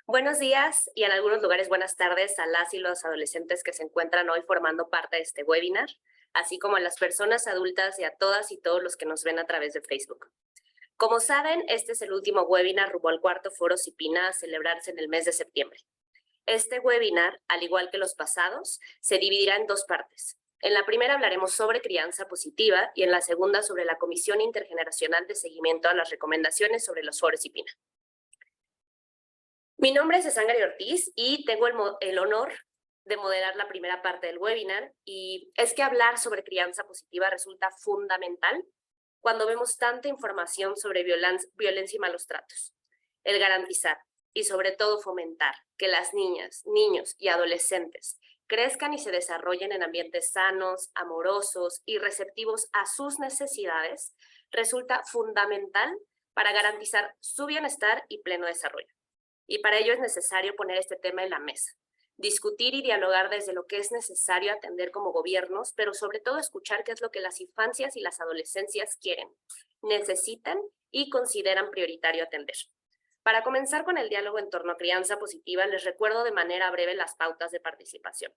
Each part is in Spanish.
Buenos días y en algunos lugares buenas tardes a las y los adolescentes que se encuentran hoy formando parte de este webinar, así como a las personas adultas y a todas y todos los que nos ven a través de Facebook. Como saben, este es el último webinar rumbo al cuarto foro CIPINA a celebrarse en el mes de septiembre. Este webinar, al igual que los pasados, se dividirá en dos partes. En la primera hablaremos sobre crianza positiva y en la segunda sobre la Comisión Intergeneracional de Seguimiento a las Recomendaciones sobre los foros CIPINA. Mi nombre es Esangari Ortiz y tengo el honor de moderar la primera parte del webinar, y es que hablar sobre crianza positiva resulta fundamental cuando vemos tanta información sobre violencia y malos tratos. El garantizar y sobre todo fomentar que las niñas, niños y adolescentes crezcan y se desarrollen en ambientes sanos, amorosos y receptivos a sus necesidades resulta fundamental para garantizar su bienestar y pleno desarrollo. Y para ello es necesario poner este tema en la mesa, discutir y dialogar desde lo que es necesario atender como gobiernos, pero sobre todo escuchar qué es lo que las infancias y las adolescencias quieren, necesitan y consideran prioritario atender. Para comenzar con el diálogo en torno a crianza positiva, les recuerdo de manera breve las pautas de participación.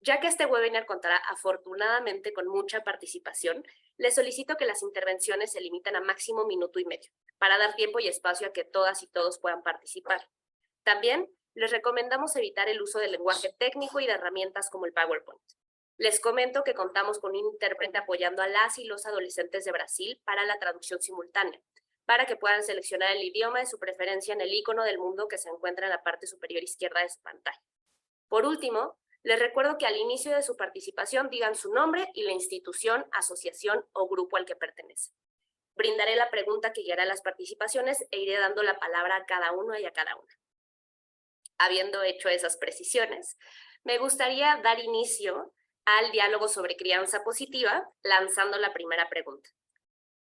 Ya que este webinar contará afortunadamente con mucha participación, les solicito que las intervenciones se limiten a máximo minuto y medio, para dar tiempo y espacio a que todas y todos puedan participar. También les recomendamos evitar el uso del lenguaje técnico y de herramientas como el PowerPoint. Les comento que contamos con un intérprete apoyando a las y los adolescentes de Brasil para la traducción simultánea, para que puedan seleccionar el idioma de su preferencia en el icono del mundo que se encuentra en la parte superior izquierda de su pantalla. Por último, les recuerdo que al inicio de su participación digan su nombre y la institución, asociación o grupo al que pertenece. Brindaré la pregunta que guiará las participaciones e iré dando la palabra a cada uno y a cada una. Habiendo hecho esas precisiones, me gustaría dar inicio al diálogo sobre crianza positiva, lanzando la primera pregunta.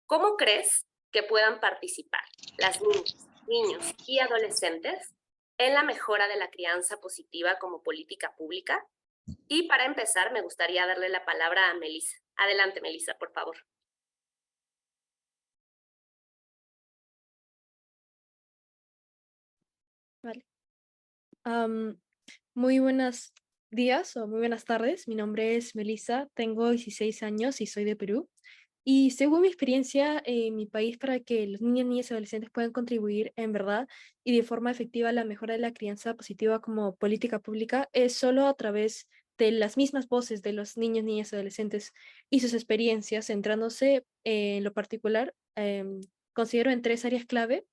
¿Cómo crees que puedan participar las niñas, niños y adolescentes en la mejora de la crianza positiva como política pública? Y para empezar, me gustaría darle la palabra a Melissa. Adelante, Melissa, por favor. Vale. Muy buenos días o muy buenas tardes. Mi nombre es Melissa, tengo 16 años y soy de Perú. Y según mi experiencia en mi país, para que los niños, niñas y adolescentes puedan contribuir en verdad y de forma efectiva a la mejora de la crianza positiva como política pública, es solo a través de las mismas voces de los niños, niñas y adolescentes y sus experiencias, centrándose en lo particular, considero en tres áreas clave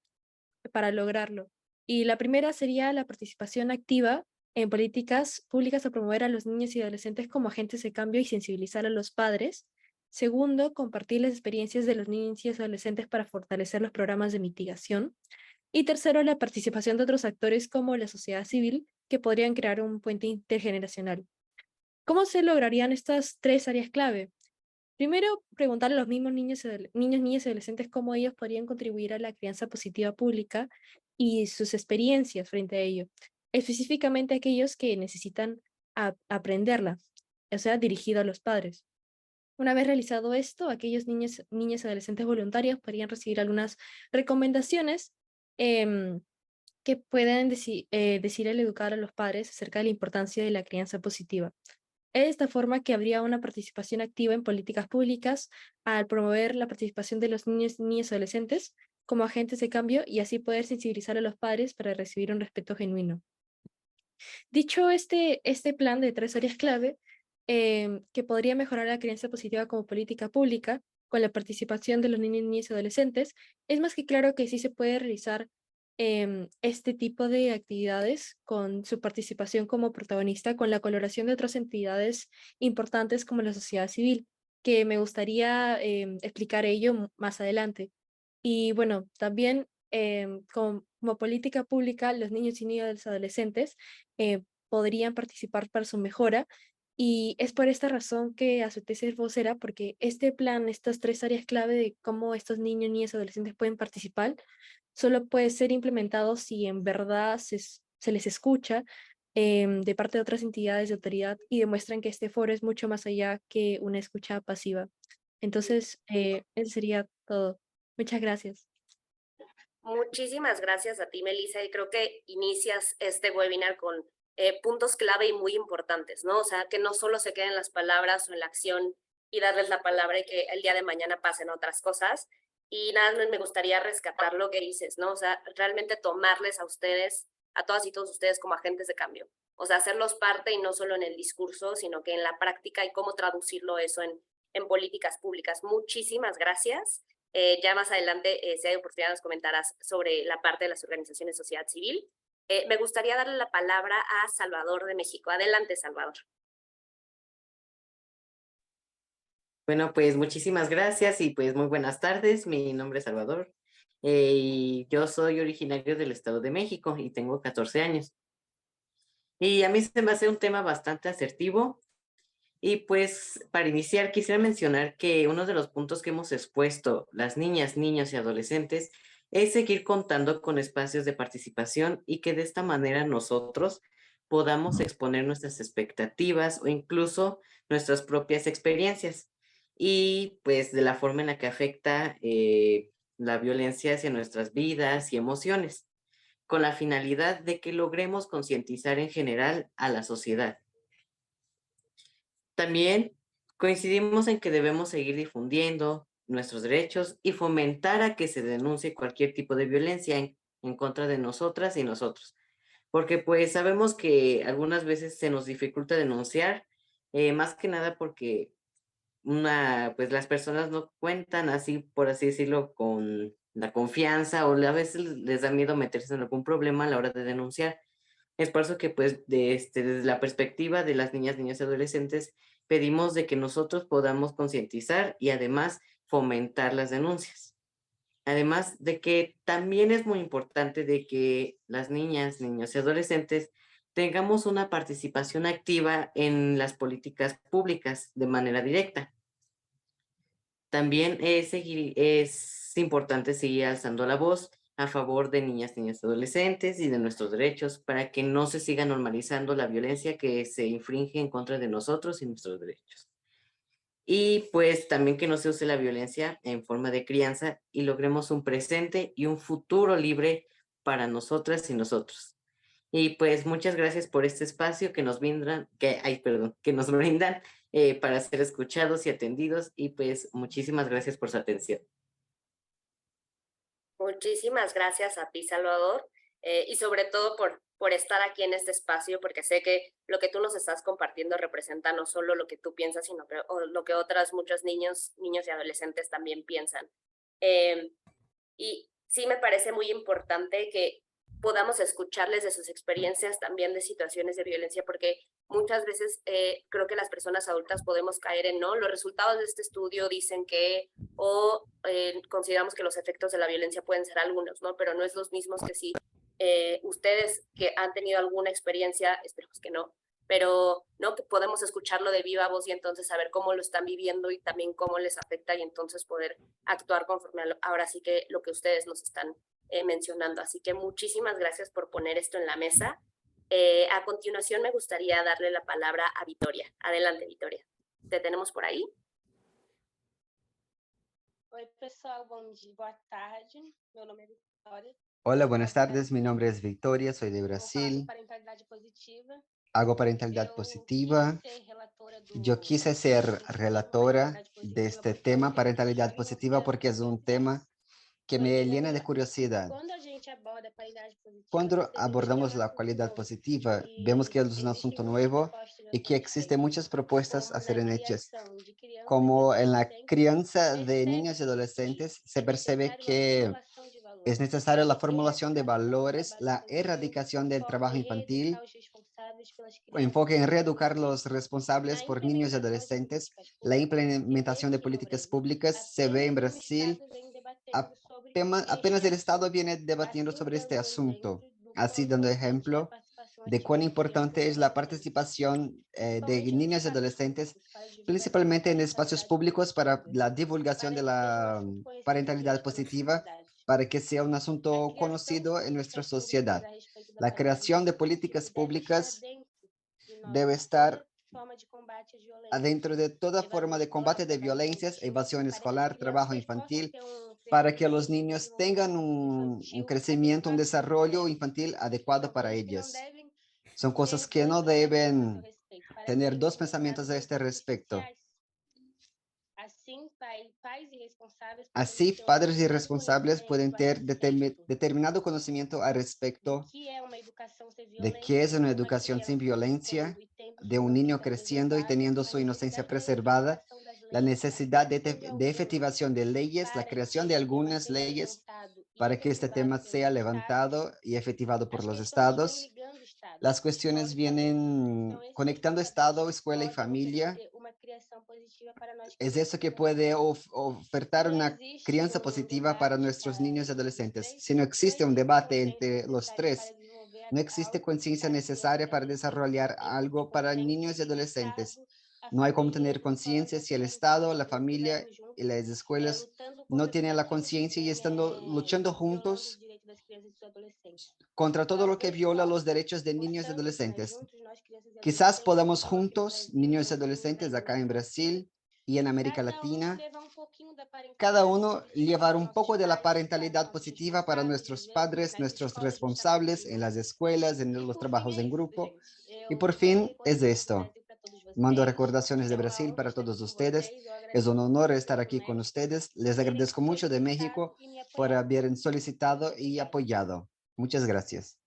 para lograrlo. Y la primera sería la participación activa en políticas públicas a promover a los niños y adolescentes como agentes de cambio y sensibilizar a los padres. Segundo, compartir las experiencias de los niños y adolescentes para fortalecer los programas de mitigación. Y tercero, la participación de otros actores como la sociedad civil que podrían crear un puente intergeneracional. ¿Cómo se lograrían estas tres áreas clave? Primero, preguntar a los mismos niños, niñas y adolescentes cómo ellos podrían contribuir a la crianza positiva pública y sus experiencias frente a ello, específicamente aquellos que necesitan aprenderla, o sea, dirigido a los padres. Una vez realizado esto, aquellos niños, niñas y adolescentes voluntarios podrían recibir algunas recomendaciones em, que pueden decir al educar a los padres acerca de la importancia de la crianza positiva. Es de esta forma que habría una participación activa en políticas públicas al promover la participación de los niños, niñas y adolescentes como agentes de cambio y así poder sensibilizar a los padres para recibir un respeto genuino. Dicho este plan de tres áreas clave, que podría mejorar la crianza positiva como política pública con la participación de los niños, niñas y adolescentes, es más que claro que sí se puede realizar este tipo de actividades con su participación como protagonista, con la colaboración de otras entidades importantes como la sociedad civil, que me gustaría explicar ello más adelante. Y bueno, también como política pública, los niños y niñas adolescentes podrían participar para su mejora. Y es por esta razón que acepté ser vocera, porque este plan, estas tres áreas clave de cómo estos niños, niñas y adolescentes pueden participar, solo puede ser implementado si en verdad se les escucha de parte de otras entidades de autoridad y demuestran que este foro es mucho más allá que una escucha pasiva. Entonces, eso sería todo. Muchas gracias. Muchísimas gracias a ti, Melissa, y creo que inicias este webinar con puntos clave y muy importantes, ¿no? O sea, que no solo se queden las palabras o en la acción y darles la palabra y que el día de mañana pasen otras cosas. Y nada, me gustaría rescatar lo que dices, ¿no? O sea, realmente tomarles a ustedes, a todas y todos ustedes como agentes de cambio. O sea, hacerlos parte y no solo en el discurso, sino que en la práctica y cómo traducirlo eso en políticas públicas. Muchísimas gracias. Ya más adelante, si hay oportunidad, nos comentarás sobre la parte de las organizaciones de sociedad civil. Me gustaría darle la palabra a Salvador de México. Adelante, Salvador. Bueno, pues muchísimas gracias y pues muy buenas tardes. Mi nombre es Salvador y yo soy originario del Estado de México y tengo 14 años. Y a mí se me hace un tema bastante asertivo y pues para iniciar quisiera mencionar que uno de los puntos que hemos expuesto las niñas, niños y adolescentes es seguir contando con espacios de participación y que de esta manera nosotros podamos exponer nuestras expectativas o incluso nuestras propias experiencias y pues de la forma en la que afecta la violencia hacia nuestras vidas y emociones, con la finalidad de que logremos concientizar en general a la sociedad. También coincidimos en que debemos seguir difundiendo nuestros derechos y fomentar a que se denuncie cualquier tipo de violencia en contra de nosotras y nosotros, porque pues sabemos que algunas veces se nos dificulta denunciar, más que nada porque pues las personas no cuentan así, por así decirlo, con la confianza o a veces les da miedo meterse en algún problema a la hora de denunciar. Es por eso que, pues, desde la perspectiva de las niñas, niños y adolescentes, pedimos de que nosotros podamos concientizar y además fomentar las denuncias. Además de que también es muy importante de que las niñas, niños y adolescentes tengamos una participación activa en las políticas públicas de manera directa. También es importante seguir alzando la voz a favor de niñas, niños y adolescentes y de nuestros derechos para que no se siga normalizando la violencia que se infringe en contra de nosotros y nuestros derechos. Y pues también que no se use la violencia en forma de crianza y logremos un presente y un futuro libre para nosotras y nosotros. Y pues muchas gracias por este espacio que nos brindan, que nos brindan para ser escuchados y atendidos. Y pues muchísimas gracias por su atención. Muchísimas gracias a ti, Salvador, y sobre todo por estar aquí en este espacio, porque sé que lo que tú nos estás compartiendo representa no solo lo que tú piensas, sino que, lo que otras muchos niños y adolescentes también piensan. Y sí me parece muy importante que podamos escucharles de sus experiencias también de situaciones de violencia, porque muchas veces creo que las personas adultas podemos caer en, ¿no? Los resultados de este estudio dicen que, o consideramos que los efectos de la violencia pueden ser algunos, ¿no? Pero no es los mismos que si ustedes que han tenido alguna experiencia, esperemos que no, pero no, que podemos escucharlo de viva voz y entonces saber cómo lo están viviendo y también cómo les afecta y entonces poder actuar conforme a ahora sí que lo que ustedes nos están mencionando. Así que muchísimas gracias por poner esto en la mesa. A continuación me gustaría darle la palabra a Victoria. Adelante, Victoria. ¿Te tenemos por ahí? Oi, pessoal, bom dia, boa tarde. Meu nome é Victoria. Hola, buenas tardes. Mi nombre es Victoria, soy de Brasil. Hago parentalidad positiva. Yo quise ser relatora de este tema, parentalidad positiva, porque es un tema que me llena de curiosidad. Cuando abordamos la cualidad positiva, vemos que es un asunto nuevo y que existen muchas propuestas a ser hechas. Como en la crianza de niños y adolescentes, se percibe que es necesaria la formulación de valores, la erradicación del trabajo infantil, enfoque en reeducar los responsables por niños y adolescentes, la implementación de políticas públicas. Se ve en Brasil, apenas el Estado viene debatiendo sobre este asunto, así dando ejemplo de cuán importante es la participación de niños y adolescentes, principalmente en espacios públicos para la divulgación de la parentalidad positiva, para que sea un asunto conocido en nuestra sociedad. La creación de políticas públicas debe estar adentro de toda forma de combate de violencias, evasión escolar, trabajo infantil, para que los niños tengan un crecimiento, un desarrollo infantil adecuado para ellos. Son cosas que no deben tener dos pensamientos a este respecto. Así, padres y responsables pueden tener determinado conocimiento al respecto de qué es una educación sin violencia, de un niño creciendo y teniendo su inocencia preservada, la necesidad de efectivación de leyes, la creación de algunas leyes para que este tema sea levantado y efectivado por los estados. Las cuestiones vienen conectando Estado, escuela y familia. Es eso que puede ofertar una crianza positiva para nuestros niños y adolescentes. Si no existe un debate entre los tres, no existe conciencia necesaria para desarrollar algo para niños y adolescentes. No hay cómo tener conciencia si el Estado, la familia y las escuelas no tienen la conciencia y están luchando juntos contra todo lo que viola los derechos de niños y adolescentes. Quizás podamos juntos, niños y adolescentes acá en Brasil y en América Latina, cada uno llevar un poco de la parentalidad positiva para nuestros padres, nuestros responsables en las escuelas, en los trabajos en grupo. Y por fin es esto. Mando recordaciones de Brasil para todos ustedes. Es un honor estar aquí con ustedes. Les agradezco mucho de México por haber solicitado y apoyado. Muchas gracias.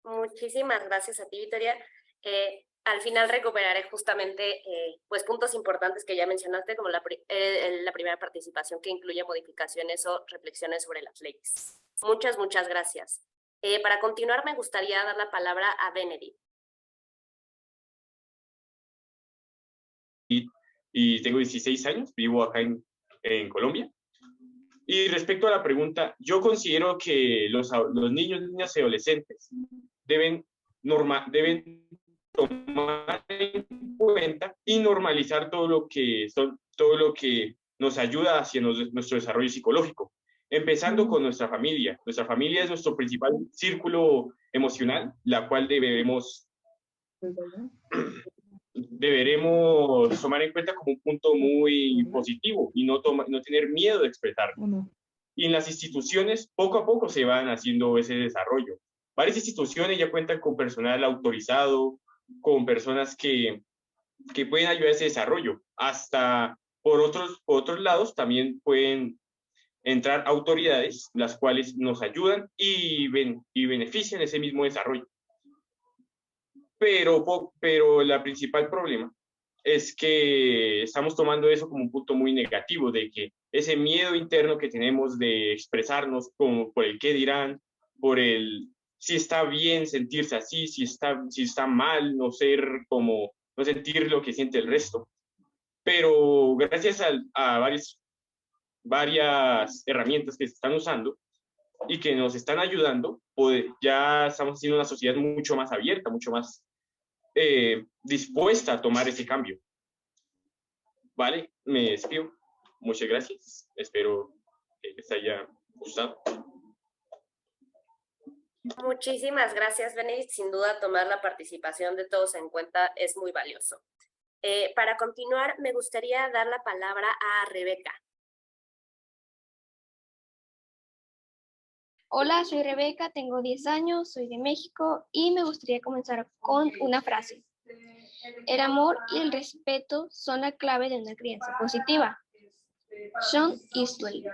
Muchísimas gracias a ti, Victoria. Al final recuperaré justamente pues puntos importantes que ya mencionaste, como la primera participación que incluye modificaciones o reflexiones sobre las leyes. Muchas gracias. Para continuar, me gustaría dar la palabra a Benedict. Y tengo 16 años, vivo acá en Colombia. Y respecto a la pregunta, yo considero que los niños, niñas y adolescentes deben tomar en cuenta y normalizar todo lo que nos ayuda hacia nuestro desarrollo psicológico, empezando con nuestra familia. Nuestra familia es nuestro principal círculo emocional, la cual deberemos tomar en cuenta como un punto muy positivo y no tener miedo de expresarlo. Y en las instituciones, poco a poco se van haciendo ese desarrollo. Varias instituciones ya cuentan con personal autorizado, con personas que pueden ayudar a ese desarrollo. Hasta por otros lados también pueden entrar autoridades, las cuales nos ayudan y benefician ese mismo desarrollo. Pero la principal problema es que estamos tomando eso como un punto muy negativo, de que ese miedo interno que tenemos de expresarnos como por el qué dirán, por el si está bien sentirse así, si está mal no sentir lo que siente el resto. Pero gracias a varias herramientas que se están usando y que nos están ayudando, ya estamos haciendo una sociedad mucho más abierta, mucho más dispuesta a tomar ese cambio. Vale, me despido. Muchas gracias. Espero que les haya gustado. Muchísimas gracias, Benedict. Sin duda, tomar la participación de todos en cuenta es muy valioso. Para continuar, me gustaría dar la palabra a Rebeca. Hola, soy Rebeca, tengo 10 años, soy de México y me gustaría comenzar con una frase. El amor y el respeto son la clave de una crianza positiva. Sean Eastley.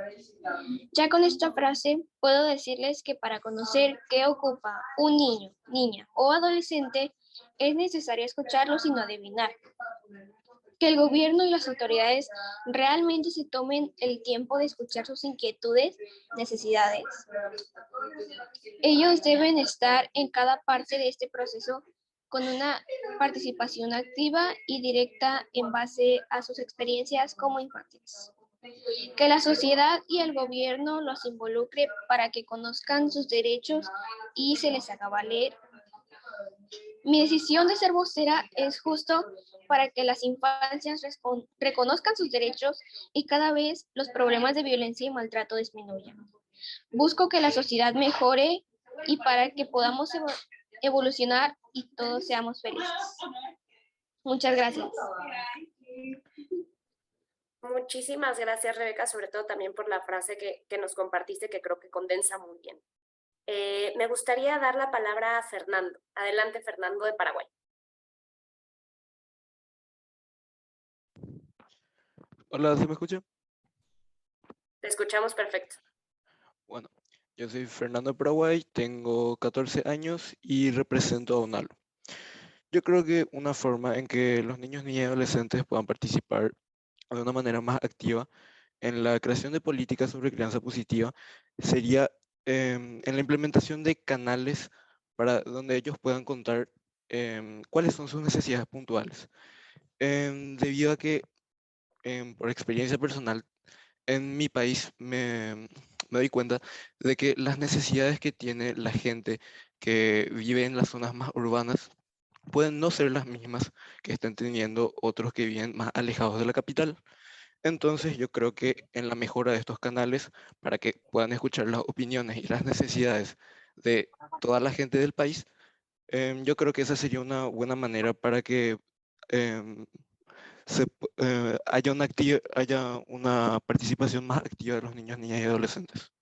Ya con esta frase puedo decirles que para conocer qué ocupa un niño, niña o adolescente es necesario escucharlos y no adivinar. Que el gobierno y las autoridades realmente se tomen el tiempo de escuchar sus inquietudes, necesidades. Ellos deben estar en cada parte de este proceso con una participación activa y directa en base a sus experiencias como infantes. Que la sociedad y el gobierno los involucre para que conozcan sus derechos y se les haga valer. Mi decisión de ser vocera es justo para que las infancias reconozcan sus derechos y cada vez los problemas de violencia y maltrato disminuyan. Busco que la sociedad mejore y para que podamos evolucionar y todos seamos felices. Muchas gracias. Muchísimas gracias, Rebeca, sobre todo también por la frase que nos compartiste, que creo que condensa muy bien. Me gustaría dar la palabra a Fernando. Adelante, Fernando de Paraguay. Hola, ¿se me escucha? Te escuchamos perfecto. Bueno, yo soy Fernando de Paraguay, tengo 14 años y represento a UNALO. Yo creo que una forma en que los niños, niñas y adolescentes puedan participar de una manera más activa en la creación de políticas sobre crianza positiva sería en la implementación de canales para donde ellos puedan contar cuáles son sus necesidades puntuales. Debido a que, por experiencia personal, en mi país me doy cuenta de que las necesidades que tiene la gente que vive en las zonas más urbanas pueden no ser las mismas que estén teniendo otros que viven más alejados de la capital. Entonces yo creo que en la mejora de estos canales, para que puedan escuchar las opiniones y las necesidades de toda la gente del país, yo creo que esa sería una buena manera para que em, haya una participación más activa de los niños, niñas y adolescentes.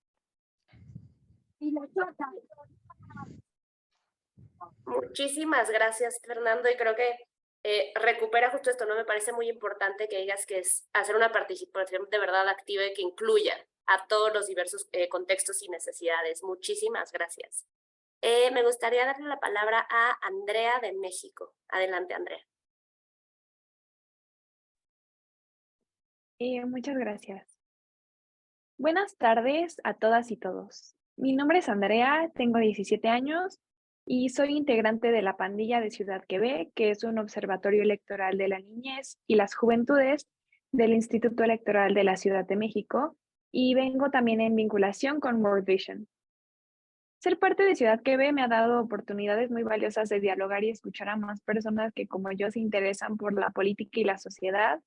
Muchísimas gracias, Fernando, y creo que recupera justo esto, ¿no? Me parece muy importante que digas que es hacer una participación de verdad activa y que incluya a todos los diversos contextos y necesidades. Muchísimas gracias. Me gustaría darle la palabra a Andrea de México. Adelante, Andrea. Muchas gracias. Buenas tardes a todas y todos. Mi nombre es Andrea, tengo 17 años y soy integrante de la pandilla de Ciudad Quebec, que es un observatorio electoral de la niñez y las juventudes del Instituto Electoral de la Ciudad de México, y vengo también en vinculación con World Vision. Ser parte de Ciudad Quebec me ha dado oportunidades muy valiosas de dialogar y escuchar a más personas que como yo se interesan por la política y la sociedad,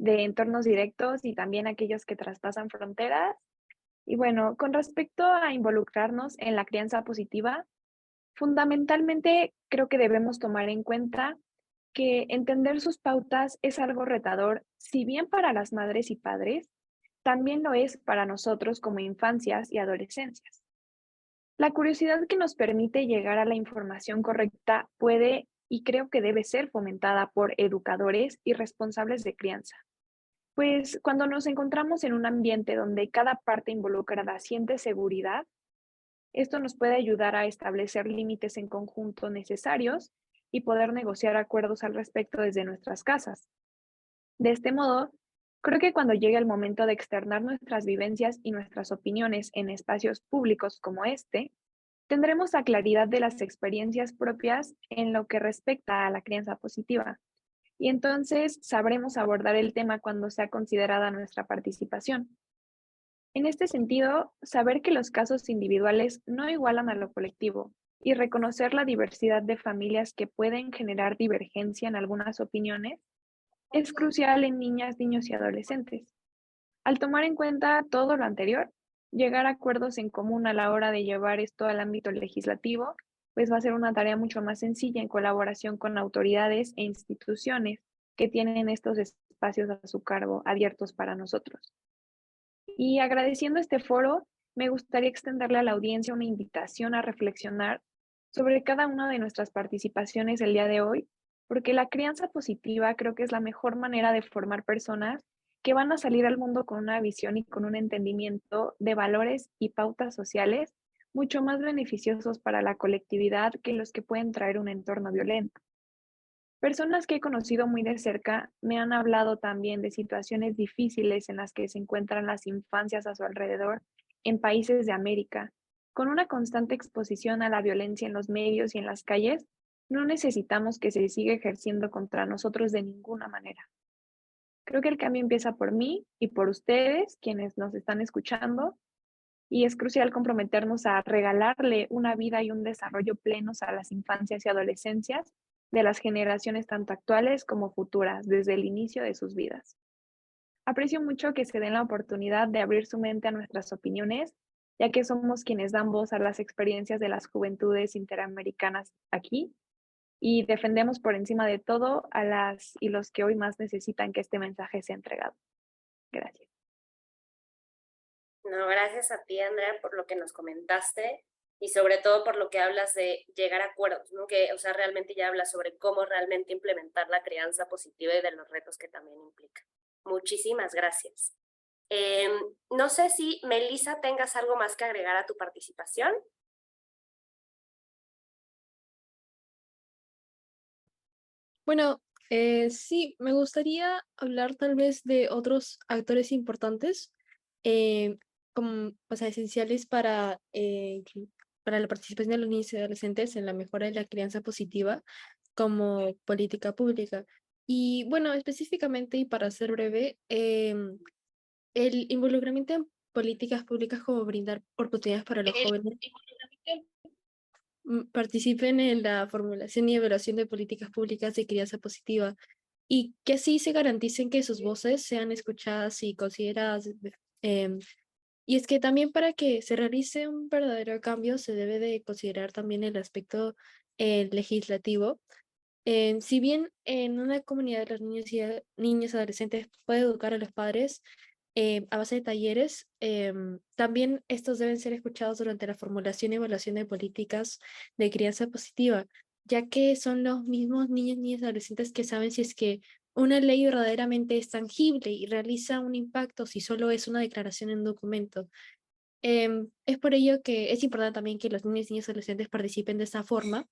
de entornos directos y también aquellos que traspasan fronteras. Y bueno, con respecto a involucrarnos en la crianza positiva, fundamentalmente creo que debemos tomar en cuenta que entender sus pautas es algo retador, si bien para las madres y padres, también lo es para nosotros como infancias y adolescencias. La curiosidad que nos permite llegar a la información correcta puede y creo que debe ser fomentada por educadores y responsables de crianza. Pues cuando nos encontramos en un ambiente donde cada parte involucrada siente seguridad, esto nos puede ayudar a establecer límites en conjunto necesarios y poder negociar acuerdos al respecto desde nuestras casas. De este modo, creo que cuando llegue el momento de externar nuestras vivencias y nuestras opiniones en espacios públicos como este, tendremos la claridad de las experiencias propias en lo que respecta a la crianza positiva, y entonces sabremos abordar el tema cuando sea considerada nuestra participación. En este sentido, saber que los casos individuales no igualan a lo colectivo y reconocer la diversidad de familias que pueden generar divergencia en algunas opiniones es crucial en niñas, niños y adolescentes. Al tomar en cuenta todo lo anterior, llegar a acuerdos en común a la hora de llevar esto al ámbito legislativo, pues va a ser una tarea mucho más sencilla en colaboración con autoridades e instituciones que tienen estos espacios a su cargo abiertos para nosotros. Y agradeciendo este foro, me gustaría extenderle a la audiencia una invitación a reflexionar sobre cada una de nuestras participaciones el día de hoy, porque la crianza positiva creo que es la mejor manera de formar personas que van a salir al mundo con una visión y con un entendimiento de valores y pautas sociales mucho más beneficiosos para la colectividad que los que pueden traer un entorno violento. Personas que he conocido muy de cerca me han hablado también de situaciones difíciles en las que se encuentran las infancias a su alrededor en países de América. Con una constante exposición a la violencia en los medios y en las calles, no necesitamos que se siga ejerciendo contra nosotros de ninguna manera. Creo que el cambio empieza por mí y por ustedes, quienes nos están escuchando, y es crucial comprometernos a regalarle una vida y un desarrollo plenos a las infancias y adolescencias de las generaciones tanto actuales como futuras, desde el inicio de sus vidas. Aprecio mucho que se den la oportunidad de abrir su mente a nuestras opiniones, ya que somos quienes dan voz a las experiencias de las juventudes interamericanas aquí y defendemos por encima de todo a las y los que hoy más necesitan que este mensaje sea entregado. Gracias. No, gracias a ti, Andrea, por lo que nos comentaste y sobre todo por lo que hablas de llegar a acuerdos, ¿no? Que, o sea, realmente ya hablas sobre cómo realmente implementar la crianza positiva y de los retos que también implica. Muchísimas gracias. No sé si, Melissa, tengas algo más que agregar a tu participación. Bueno, sí, me gustaría hablar tal vez de otros actores importantes, como, o sea, esenciales para la participación de los niños y adolescentes en la mejora de la crianza positiva como política pública. Y bueno, específicamente y para ser breve, el involucramiento en políticas públicas como brindar oportunidades para los jóvenes participen en la formulación y evaluación de políticas públicas de crianza positiva y que así se garanticen que sus voces sean escuchadas y consideradas. em, y es que también para que se realice un verdadero cambio se debe de considerar también el aspecto legislativo. Si bien en una comunidad de los niños y niños adolescentes puede educar a los padres a base de talleres, también estos deben ser escuchados durante la formulación y evaluación de políticas de crianza positiva, ya que son los mismos niños y niñas adolescentes que saben si es que una ley verdaderamente es tangible y realiza un impacto, si solo es una declaración en un documento. Es por ello que es importante también que los niños y niñas adolescentes participen de esta forma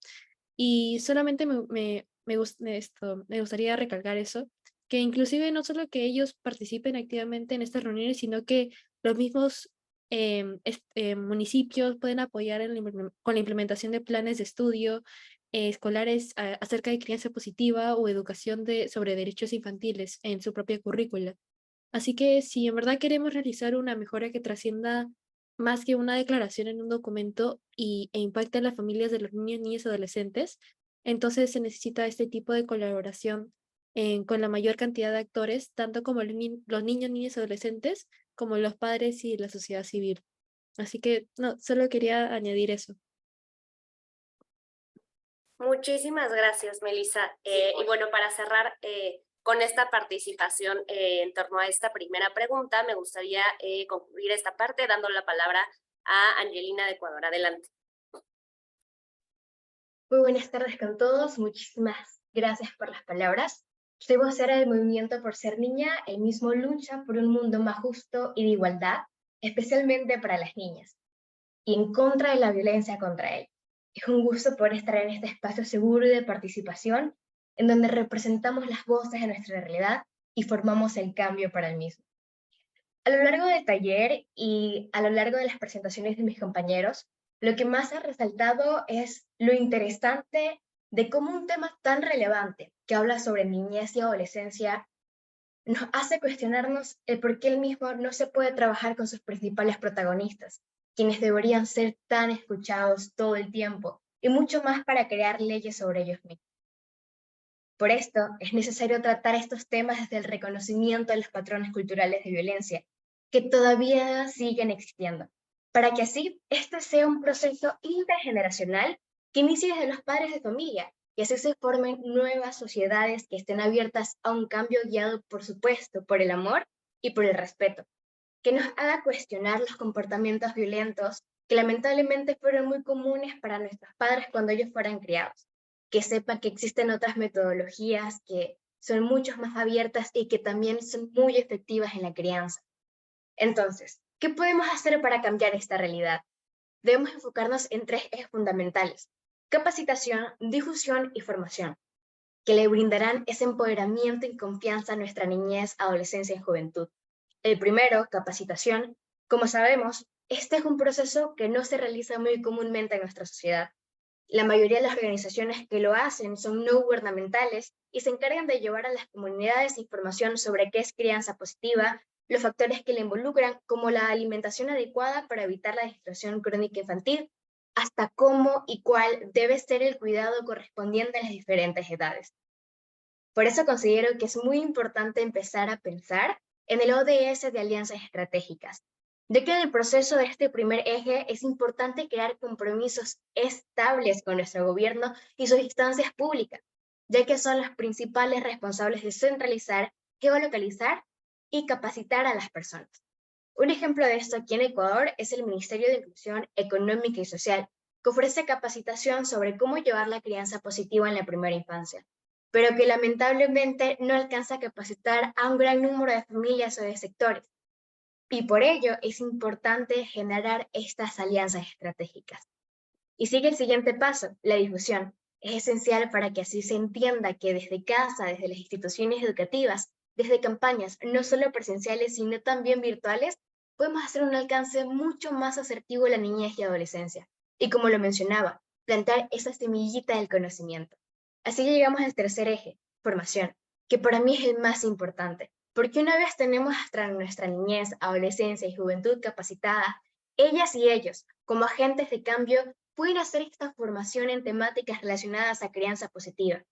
y solamente me gustaría recalcar eso, que inclusive no solo que ellos participen activamente en estas reuniones, sino que los mismos municipios pueden apoyar con la implementación de planes de estudio escolares acerca de crianza positiva o educación sobre derechos infantiles en su propia currícula. Así que si en verdad queremos realizar una mejora que trascienda más que una declaración en un documento e impacte a las familias de los niños, niñas y adolescentes, entonces se necesita este tipo de colaboración con la mayor cantidad de actores, tanto como los niños, niñas y adolescentes, como los padres y la sociedad civil. Así que no, solo quería añadir eso. Muchísimas gracias, Melissa. Y bueno, para cerrar con esta participación en torno a esta primera pregunta, me gustaría concluir esta parte dando la palabra a Angelina de Ecuador. Adelante. Muy buenas tardes con todos, muchísimas gracias por las palabras. Soy vocera del Movimiento por Ser Niña, el mismo lucha por un mundo más justo y de igualdad, especialmente para las niñas, y en contra de la violencia contra ellas. Es un gusto poder estar en este espacio seguro y de participación, en donde representamos las voces de nuestra realidad y formamos el cambio para el mismo. A lo largo del taller y a lo largo de las presentaciones de mis compañeros, lo que más ha resaltado es lo interesante de cómo un tema tan relevante que habla sobre niñez y adolescencia nos hace cuestionarnos el por qué el mismo no se puede trabajar con sus principales protagonistas, quienes deberían ser tan escuchados todo el tiempo, y mucho más para crear leyes sobre ellos mismos. Por esto, es necesario tratar estos temas desde el reconocimiento de los patrones culturales de violencia, que todavía siguen existiendo, para que así este sea un proceso intergeneracional que inicie desde los padres de familia, y así se formen nuevas sociedades que estén abiertas a un cambio guiado, por supuesto, por el amor y por el respeto, que nos haga cuestionar los comportamientos violentos que lamentablemente fueron muy comunes para nuestros padres cuando ellos fueran criados, que sepa que existen otras metodologías que son mucho más abiertas y que también son muy efectivas en la crianza. Entonces, ¿qué podemos hacer para cambiar esta realidad? Debemos enfocarnos en 3 ejes fundamentales: capacitación, difusión y formación, que le brindarán ese empoderamiento y confianza a nuestra niñez, adolescencia y juventud. El primero, capacitación. Como sabemos, este es un proceso que no se realiza muy comúnmente en nuestra sociedad. La mayoría de las organizaciones que lo hacen son no gubernamentales y se encargan de llevar a las comunidades información sobre qué es crianza positiva, los factores que la involucran, como la alimentación adecuada para evitar la desnutrición crónica infantil, hasta cómo y cuál debe ser el cuidado correspondiente a las diferentes edades. Por eso considero que es muy importante empezar a pensar en el ODS de alianzas estratégicas, ya que en el proceso de este primer eje es importante crear compromisos estables con nuestro gobierno y sus instancias públicas, ya que son las principales responsables de centralizar, geolocalizar y capacitar a las personas. Un ejemplo de esto aquí en Ecuador es el Ministerio de Inclusión Económica y Social, que ofrece capacitación sobre cómo llevar la crianza positiva en la primera infancia, pero que lamentablemente no alcanza a capacitar a un gran número de familias o de sectores. Y por ello es importante generar estas alianzas estratégicas. Y sigue el siguiente paso, la difusión. Es esencial para que así se entienda que desde casa, desde las instituciones educativas, desde campañas no solo presenciales, sino también virtuales, podemos hacer un alcance mucho más asertivo en la niñez y adolescencia. Y como lo mencionaba, plantar esa semillita del conocimiento. Así llegamos al tercer eje, formación, que para mí es el más importante, porque una vez tenemos hasta nuestra niñez, adolescencia y juventud capacitada, ellas y ellos, como agentes de cambio, pueden hacer esta formación en temáticas relacionadas a crianza positiva,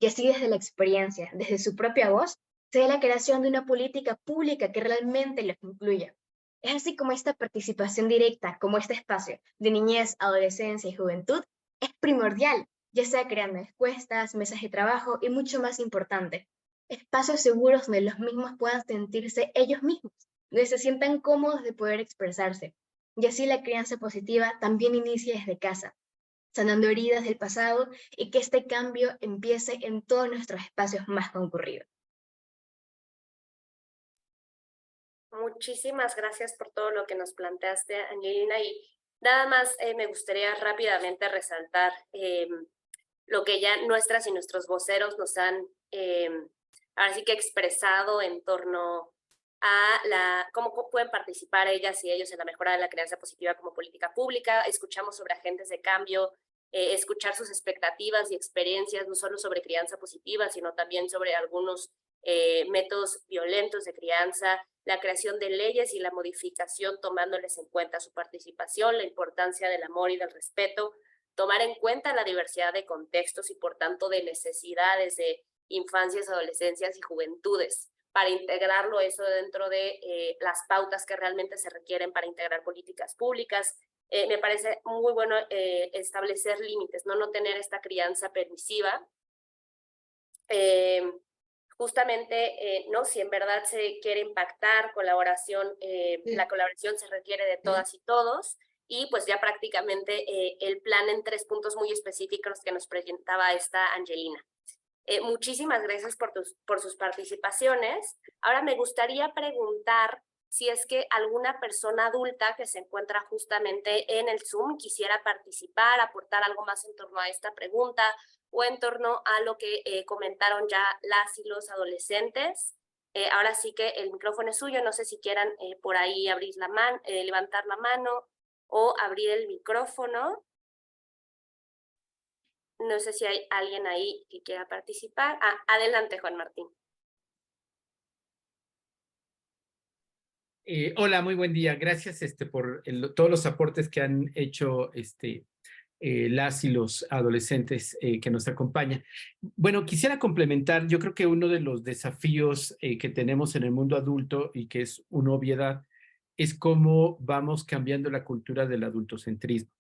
y así desde la experiencia, desde su propia voz, se dé la creación de una política pública que realmente los incluya. Es así como esta participación directa, como este espacio de niñez, adolescencia y juventud, es primordial, ya sea creando encuestas, mesas de trabajo y mucho más importante, espacios seguros donde los mismos puedan sentirse ellos mismos, donde se sientan cómodos de poder expresarse. Y así la crianza positiva también inicia desde casa, sanando heridas del pasado y que este cambio empiece en todos nuestros espacios más concurridos. Muchísimas gracias por todo lo que nos planteaste, Angelina, y nada más me gustaría rápidamente resaltar lo que ya nuestras y nuestros voceros nos han ahora sí que expresado en torno a cómo pueden participar ellas y ellos en la mejora de la crianza positiva como política pública. Escuchamos sobre agentes de cambio, escuchar sus expectativas y experiencias, no solo sobre crianza positiva, sino también sobre algunos métodos violentos de crianza, la creación de leyes y la modificación tomándoles en cuenta su participación, la importancia del amor y del respeto, tomar en cuenta la diversidad de contextos y por tanto de necesidades de infancias, adolescencias y juventudes, para integrarlo eso dentro de las pautas que realmente se requieren para integrar políticas públicas. Me parece muy bueno establecer límites, no tener esta crianza permisiva. Justamente, ¿no? Si en verdad se quiere impactar colaboración, la colaboración se requiere de todas y todos, y pues ya prácticamente el plan en 3 puntos muy específicos que nos presentaba esta Angelina. Muchísimas gracias por sus participaciones. Ahora me gustaría preguntar si es que alguna persona adulta que se encuentra justamente en el Zoom quisiera participar, aportar algo más en torno a esta pregunta o en torno a lo que comentaron ya las y los adolescentes. Ahora sí que el micrófono es suyo, no sé si quieran por ahí abrir levantar la mano o abrir el micrófono. No sé si hay alguien ahí que quiera participar. Adelante, Juan Martín. Hola, muy buen día. Gracias por todos los aportes que han hecho las y los adolescentes que nos acompañan. Bueno, quisiera complementar, yo creo que uno de los desafíos que tenemos en el mundo adulto y que es una obviedad es cómo vamos cambiando la cultura del adultocentrismo,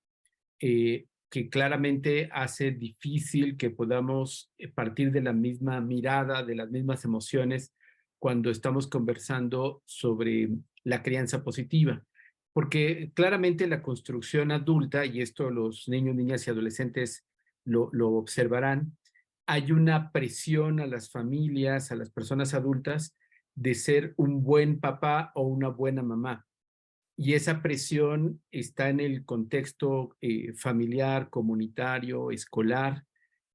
que claramente hace difícil que podamos partir de la misma mirada, de las mismas emociones cuando estamos conversando sobre la crianza positiva. Porque claramente la construcción adulta, y esto los niños, niñas y adolescentes lo observarán, hay una presión a las familias, a las personas adultas, de ser un buen papá o una buena mamá. Y esa presión está en el contexto familiar, comunitario, escolar,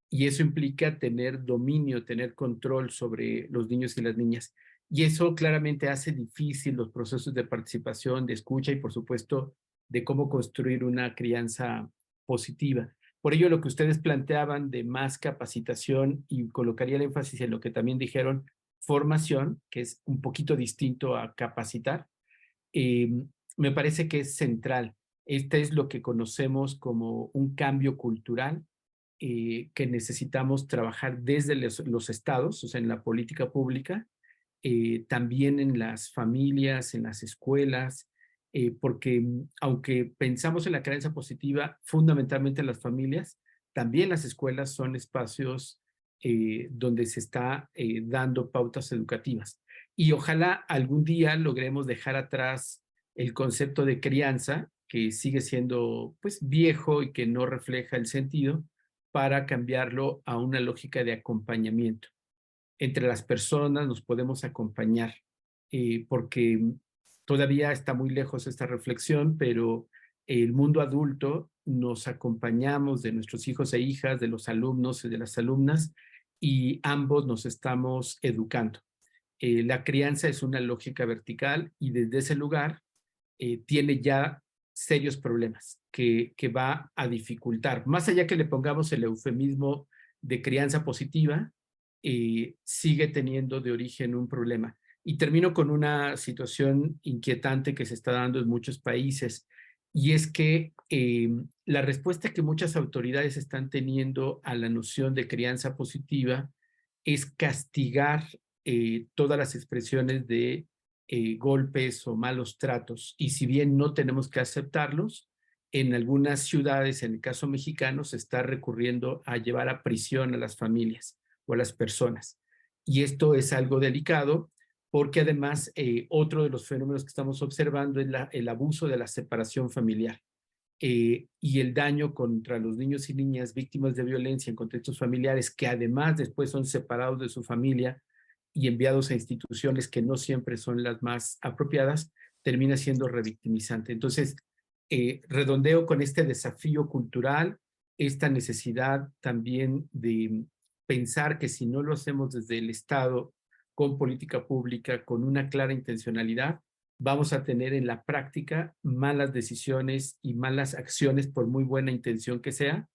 y eso implica tener dominio, tener control sobre los niños y las niñas. Y eso claramente hace difícil los procesos de participación, de escucha y, por supuesto, de cómo construir una crianza positiva. Por ello, lo que ustedes planteaban de más capacitación, y colocaría el énfasis en lo que también dijeron, formación, que es un poquito distinto a capacitar, me parece que es central. Este es lo que conocemos como un cambio cultural que necesitamos trabajar desde los estados, o sea, en la política pública, también en las familias, en las escuelas, porque aunque pensamos en la crianza positiva, fundamentalmente en las familias, también las escuelas son espacios donde se está dando pautas educativas. y ojalá algún día logremos dejar atrás el concepto de crianza, que sigue siendo pues viejo y que no refleja el sentido, para cambiarlo a una lógica de acompañamiento. Entre las personas nos podemos acompañar, porque todavía está muy lejos esta reflexión, pero el mundo adulto nos acompañamos de nuestros hijos e hijas, de los alumnos y de las alumnas, y ambos nos estamos educando. La crianza es una lógica vertical y desde ese lugar tiene ya serios problemas que va a dificultar. Más allá que le pongamos el eufemismo de crianza positiva, sigue teniendo de origen un problema. Y termino con una situación inquietante que se está dando en muchos países, y es que la respuesta que muchas autoridades están teniendo a la noción de crianza positiva es castigar todas las expresiones de golpes o malos tratos. Y si bien no tenemos que aceptarlos, en algunas ciudades, en el caso mexicano, se está recurriendo a llevar a prisión a las familias o a las personas. Y esto es algo delicado porque además otro de los fenómenos que estamos observando es el abuso de la separación familiar. Y el daño contra los niños y niñas víctimas de violencia en contextos familiares, que además después son separados de su familia y enviados a instituciones que no siempre son las más apropiadas, termina siendo revictimizante. Entonces, redondeo con este desafío cultural, esta necesidad también de pensar que si no lo hacemos desde el Estado, con política pública, con una clara intencionalidad, vamos a tener en la práctica malas decisiones y malas acciones, por muy buena intención que sea,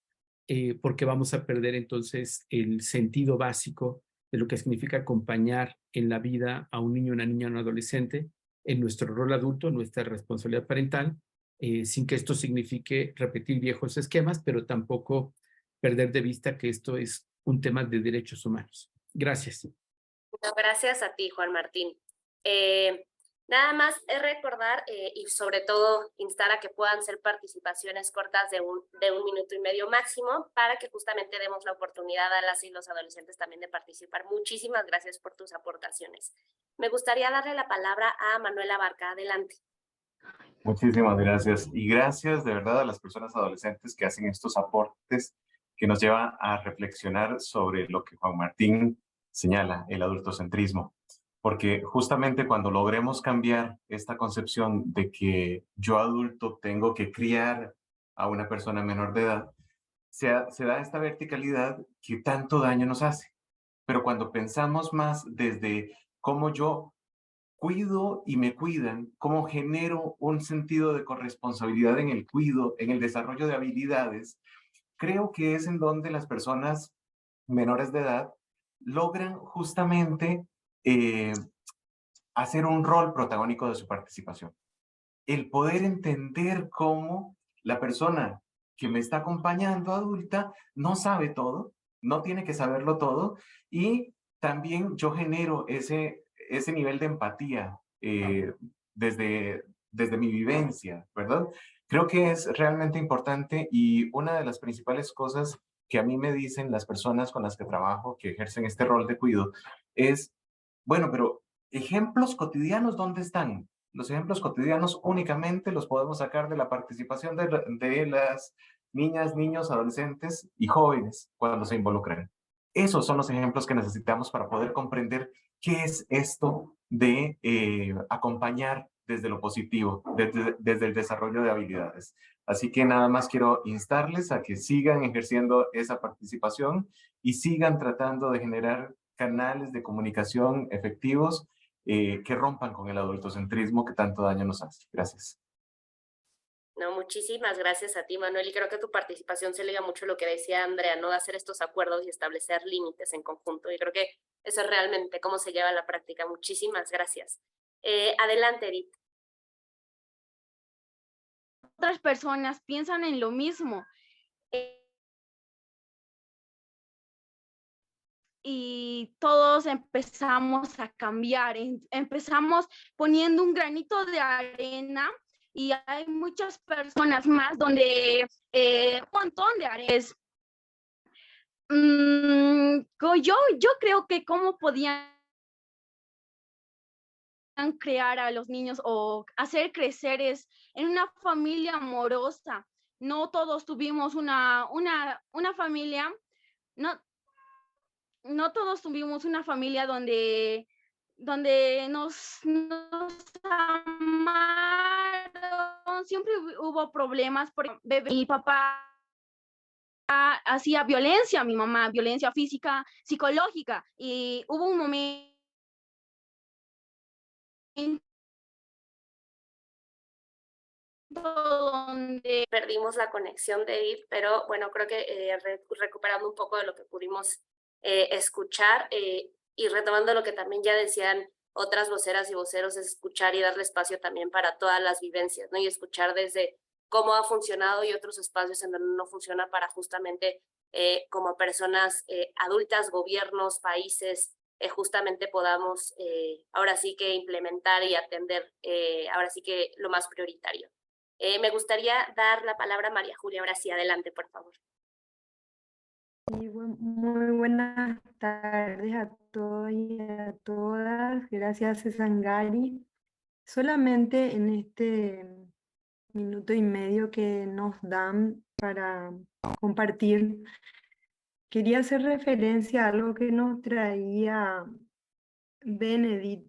porque vamos a perder entonces el sentido básico de lo que significa acompañar en la vida a un niño, una niña, un adolescente, en nuestro rol adulto, nuestra responsabilidad parental, sin que esto signifique repetir viejos esquemas, pero tampoco perder de vista que esto es un tema de derechos humanos. Gracias. No, gracias a ti, Juan Martín. Nada más es recordar y sobre todo instar a que puedan ser participaciones cortas de un minuto y medio máximo para que justamente demos la oportunidad a las y los adolescentes también de participar. Muchísimas gracias por tus aportaciones. Me gustaría darle la palabra a Manuela Barca. Adelante. Muchísimas gracias. Y gracias de verdad a las personas adolescentes que hacen estos aportes que nos llevan a reflexionar sobre lo que Juan Martín señala, el adultocentrismo. Porque justamente cuando logremos cambiar esta concepción de que yo adulto tengo que criar a una persona menor de edad, se da esta verticalidad que tanto daño nos hace. Pero cuando pensamos más desde cómo yo cuido y me cuidan, cómo genero un sentido de corresponsabilidad en el cuido, en el desarrollo de habilidades, creo que es en donde las personas menores de edad logran justamente hacer un rol protagónico de su participación. El poder entender cómo la persona que me está acompañando adulta no sabe todo, no tiene que saberlo todo, y también yo genero ese nivel de empatía desde mi vivencia, ¿verdad? Creo que es realmente importante y una de las principales cosas que a mí me dicen las personas con las que trabajo, que ejercen este rol de cuidado, es, bueno, pero ejemplos cotidianos, ¿dónde están? Los ejemplos cotidianos únicamente los podemos sacar de la participación de las niñas, niños, adolescentes y jóvenes cuando se involucran. Esos son los ejemplos que necesitamos para poder comprender qué es esto de acompañar desde lo positivo, desde el desarrollo de habilidades. Así que nada más quiero instarles a que sigan ejerciendo esa participación y sigan tratando de generar canales de comunicación efectivos que rompan con el adultocentrismo que tanto daño nos hace. Gracias. No, muchísimas gracias a ti, Manuel, y creo que tu participación se liga mucho a lo que decía Andrea, ¿no? De hacer estos acuerdos y establecer límites en conjunto, y creo que eso es realmente cómo se lleva a la práctica. Muchísimas gracias. Adelante, Edith. Otras personas piensan en lo mismo. Y todos empezamos a cambiar, empezamos poniendo un granito de arena y hay muchas personas más donde un montón de arenas. Yo creo que cómo podían crear a los niños o hacer crecer es en una familia amorosa. No todos tuvimos una familia, no todos tuvimos una familia donde nos amaron. Siempre hubo problemas porque mi papá hacía violencia a mi mamá, violencia física, psicológica, y hubo un momento donde perdimos la conexión de Edith, pero bueno, creo que recuperando un poco de lo que pudimos escuchar y retomando lo que también ya decían otras voceras y voceros, es escuchar y darle espacio también para todas las vivencias, ¿no? Y escuchar desde cómo ha funcionado y otros espacios en donde no funciona para justamente como personas adultas, gobiernos, países, justamente podamos ahora sí que implementar y atender ahora sí que lo más prioritario. Me gustaría dar la palabra a María Julia. Ahora sí, adelante, por favor. Sí, muy buenas tardes a todos y a todas. Gracias, Sangari. Solamente en este minuto y medio que nos dan para compartir, quería hacer referencia a algo que nos traía Benedict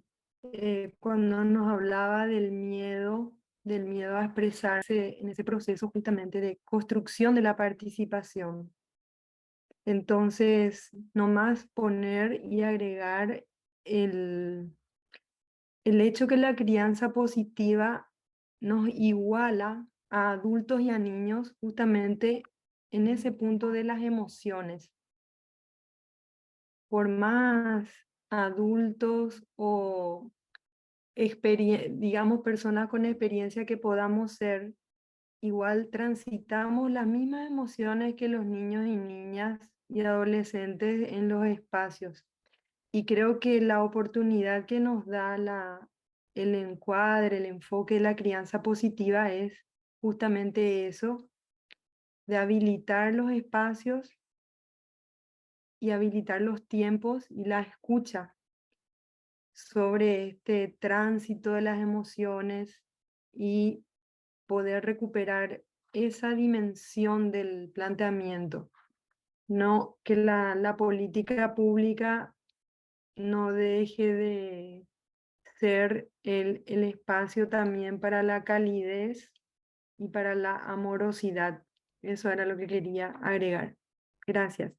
cuando nos hablaba del miedo a expresarse en ese proceso justamente de construcción de la participación. Entonces, nomás poner y agregar el hecho que la crianza positiva nos iguala a adultos y a niños justamente en ese punto de las emociones. Por más adultos o digamos personas con experiencia que podamos ser, igual transitamos las mismas emociones que los niños y niñas y adolescentes en los espacios. Y creo que la oportunidad que nos da el encuadre, el enfoque de la crianza positiva es justamente eso, de habilitar los espacios y habilitar los tiempos y la escucha sobre este tránsito de las emociones y poder recuperar esa dimensión del planteamiento. No que la política pública no deje de ser el espacio también para la calidez y para la amorosidad. Eso era lo que quería agregar. Gracias.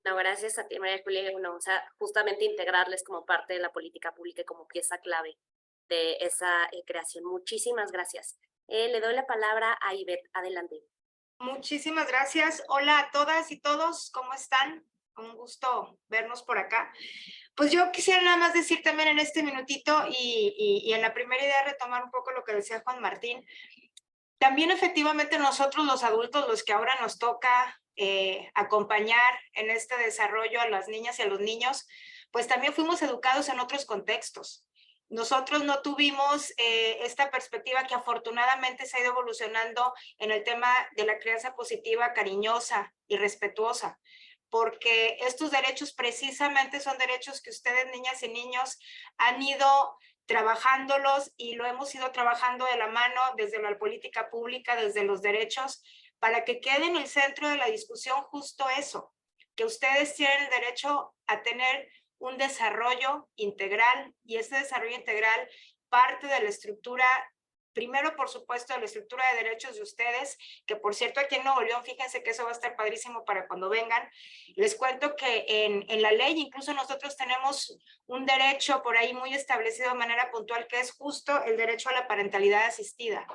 No, gracias a ti, María Julia. Bueno, o sea, justamente integrarles como parte de la política pública y como pieza clave de esa creación. Muchísimas gracias. Le doy la palabra a Ivette. Adelante. Muchísimas gracias. Hola a todas y todos, ¿cómo están? Un gusto vernos por acá. Pues yo quisiera nada más decir también en este minutito y en la primera idea retomar un poco lo que decía Juan Martín. También efectivamente nosotros los adultos, los que ahora nos toca acompañar en este desarrollo a las niñas y a los niños, pues también fuimos educados en otros contextos. Nosotros no tuvimos esta perspectiva que afortunadamente se ha ido evolucionando en el tema de la crianza positiva, cariñosa y respetuosa, porque estos derechos precisamente son derechos que ustedes, niñas y niños, han ido trabajándolos y lo hemos ido trabajando de la mano desde la política pública, desde los derechos, para que quede en el centro de la discusión justo eso, que ustedes tienen el derecho a tener un desarrollo integral y ese desarrollo integral parte de la estructura, primero por supuesto de la estructura de derechos de ustedes, que por cierto aquí en Nuevo León, fíjense que eso va a estar padrísimo para cuando vengan. Les cuento que en la ley incluso nosotros tenemos un derecho por ahí muy establecido de manera puntual que es justo el derecho a la parentalidad asistida.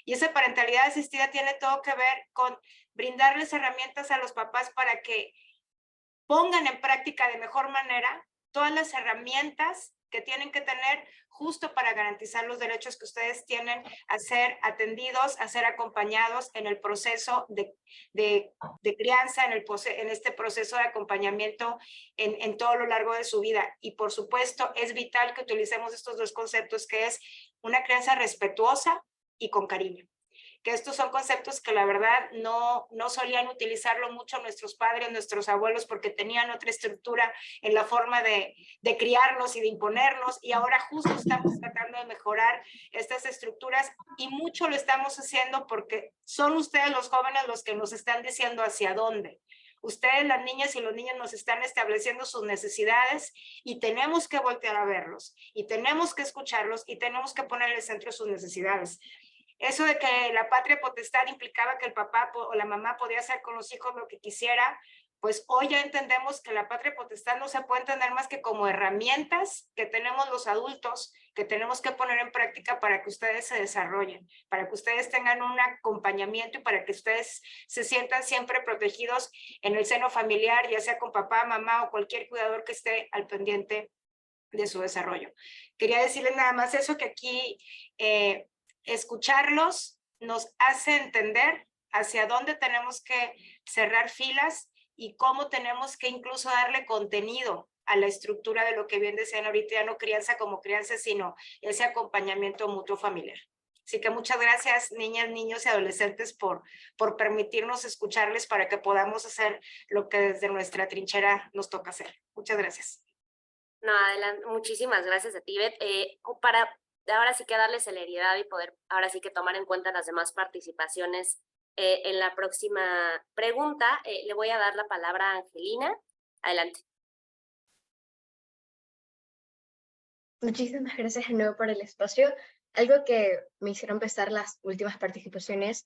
Y esa parentalidad asistida tiene todo que ver con brindarles herramientas a los papás para que pongan en práctica de mejor manera todas las herramientas que tienen que tener justo para garantizar los derechos que ustedes tienen a ser atendidos, a ser acompañados en el proceso de crianza, en este proceso de acompañamiento en todo lo largo de su vida. Y por supuesto es vital que utilicemos estos dos conceptos que es una crianza respetuosa y con cariño. que estos son conceptos que la verdad no solían utilizarlo mucho nuestros padres, nuestros abuelos, porque tenían otra estructura en la forma de criarnos y de imponernos, y ahora justo estamos tratando de mejorar estas estructuras, y mucho lo estamos haciendo porque son ustedes los jóvenes los que nos están diciendo hacia dónde. Ustedes, las niñas y los niños, nos están estableciendo sus necesidades y tenemos que voltear a verlos y tenemos que escucharlos y tenemos que poner en el centro sus necesidades. Eso de que la patria potestad implicaba que el papá o la mamá podía hacer con los hijos lo que quisiera, pues hoy ya entendemos que la patria potestad no se puede entender más que como herramientas que tenemos los adultos, que tenemos que poner en práctica para que ustedes se desarrollen, para que ustedes tengan un acompañamiento y para que ustedes se sientan siempre protegidos en el seno familiar, ya sea con papá, mamá o cualquier cuidador que esté al pendiente de su desarrollo. Quería decirles nada más eso, que aquí escucharlos nos hace entender hacia dónde tenemos que cerrar filas y cómo tenemos que incluso darle contenido a la estructura de lo que bien decían ahorita, ya no crianza como crianza, sino ese acompañamiento mutuo familiar. Así que muchas gracias, niñas, niños y adolescentes, por permitirnos escucharles para que podamos hacer lo que desde nuestra trinchera nos toca hacer. Muchas gracias. No, adelante, muchísimas gracias a ti, Beth. Para ahora sí que darle celeridad y poder ahora sí que tomar en cuenta las demás participaciones en la próxima pregunta, le voy a dar la palabra a Angelina. Adelante. Muchísimas gracias de nuevo por el espacio. Algo que me hicieron empezar las últimas participaciones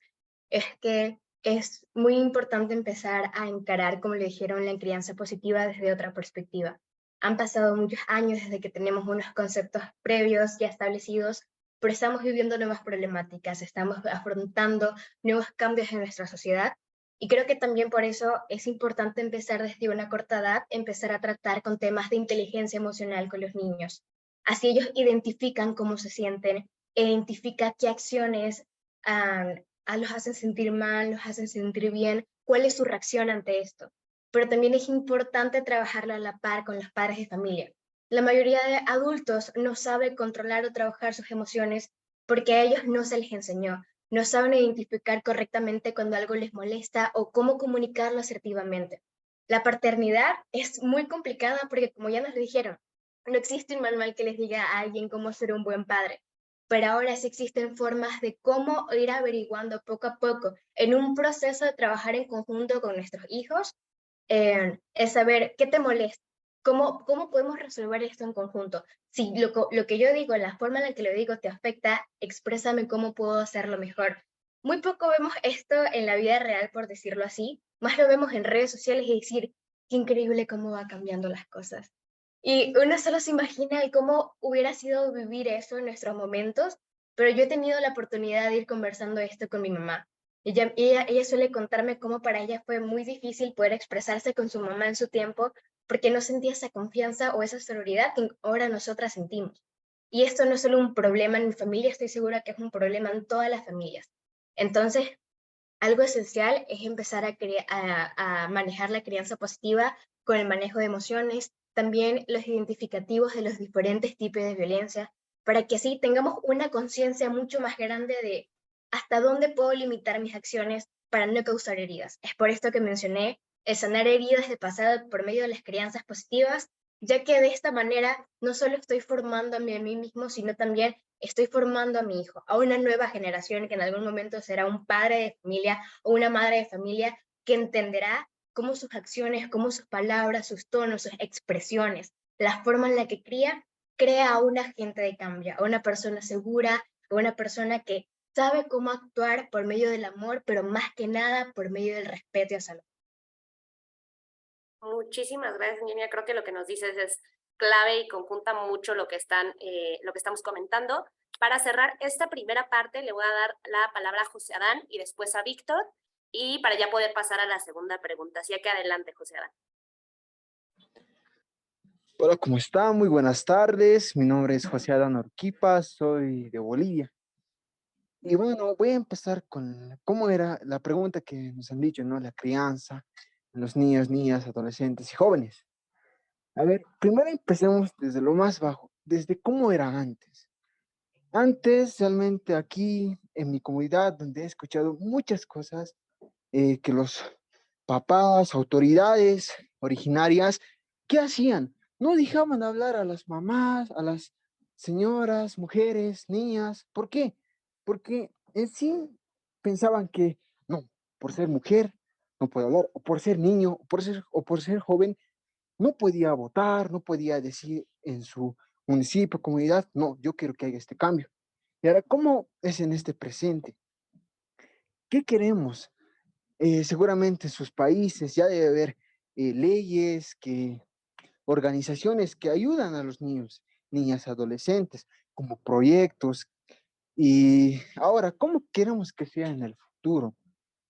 es que es muy importante empezar a encarar, como le dijeron, la crianza positiva desde otra perspectiva. Han pasado muchos años desde que tenemos unos conceptos previos ya establecidos, pero estamos viviendo nuevas problemáticas, estamos afrontando nuevos cambios en nuestra sociedad, y creo que también por eso es importante empezar desde una corta edad, empezar a tratar con temas de inteligencia emocional con los niños. Así ellos identifican cómo se sienten, identifican qué acciones los hacen sentir mal, los hacen sentir bien, cuál es su reacción ante esto. Pero también es importante trabajarlo a la par con los padres de familia. La mayoría de adultos no sabe controlar o trabajar sus emociones porque a ellos no se les enseñó. No saben identificar correctamente cuando algo les molesta o cómo comunicarlo asertivamente. La paternidad es muy complicada porque, como ya nos dijeron, no existe un manual que les diga a alguien cómo ser un buen padre. Pero ahora sí existen formas de cómo ir averiguando poco a poco en un proceso de trabajar en conjunto con nuestros hijos, es saber qué te molesta. ¿Cómo podemos resolver esto en conjunto? Si lo que yo digo, la forma en la que lo digo te afecta, exprésame cómo puedo hacerlo mejor. Muy poco vemos esto en la vida real, por decirlo así. Más lo vemos en redes sociales y decir, qué increíble cómo va cambiando las cosas. Y uno solo se imagina el cómo hubiera sido vivir eso en nuestros momentos, pero yo he tenido la oportunidad de ir conversando esto con mi mamá. Ella suele contarme cómo para ella fue muy difícil poder expresarse con su mamá en su tiempo porque no sentía esa confianza o esa sororidad que ahora nosotras sentimos. Y esto no es solo un problema en mi familia, estoy segura que es un problema en todas las familias. Entonces, algo esencial es empezar a manejar la crianza positiva con el manejo de emociones, también los identificativos de los diferentes tipos de violencia, para que así tengamos una conciencia mucho más grande de hasta dónde puedo limitar mis acciones para no causar heridas. Es por esto que mencioné el sanar heridas de pasado por medio de las crianzas positivas, ya que de esta manera no solo estoy formando a mí mismo, sino también estoy formando a mi hijo, a una nueva generación que en algún momento será un padre de familia o una madre de familia que entenderá cómo sus acciones, cómo sus palabras, sus tonos, sus expresiones, la forma en la que crea a un agente de cambio, a una persona segura, a una persona que sabe cómo actuar por medio del amor, pero más que nada por medio del respeto hacia los. Muchísimas gracias, Niña. Creo que lo que nos dices es clave y conjunta mucho lo que estamos comentando. Para cerrar esta primera parte, le voy a dar la palabra a José Adán y después a Víctor, y para ya poder pasar a la segunda pregunta. Así que adelante, José Adán. Hola, ¿cómo están? Muy buenas tardes. Mi nombre es José Adán Orquipa, soy de Bolivia. Y bueno, voy a empezar con cómo era la pregunta que nos han dicho, ¿no? La crianza en los niños, niñas, adolescentes y jóvenes. A ver, primero empecemos desde lo más bajo, desde cómo era antes. Antes, realmente aquí, en mi comunidad, donde he escuchado muchas cosas que los papás, autoridades originarias, ¿qué hacían? No dejaban hablar a las mamás, a las señoras, mujeres, niñas. ¿Por qué? Porque en sí pensaban que no, por ser mujer no puede hablar, o por ser niño, o por ser joven, no podía votar, no podía decir en su municipio, comunidad, no, yo quiero que haya este cambio. Y ahora, ¿cómo es en este presente? ¿Qué queremos? Seguramente en sus países ya debe haber leyes, organizaciones que ayudan a los niños, niñas, adolescentes, como proyectos. Y ahora, ¿cómo queremos que sea en el futuro?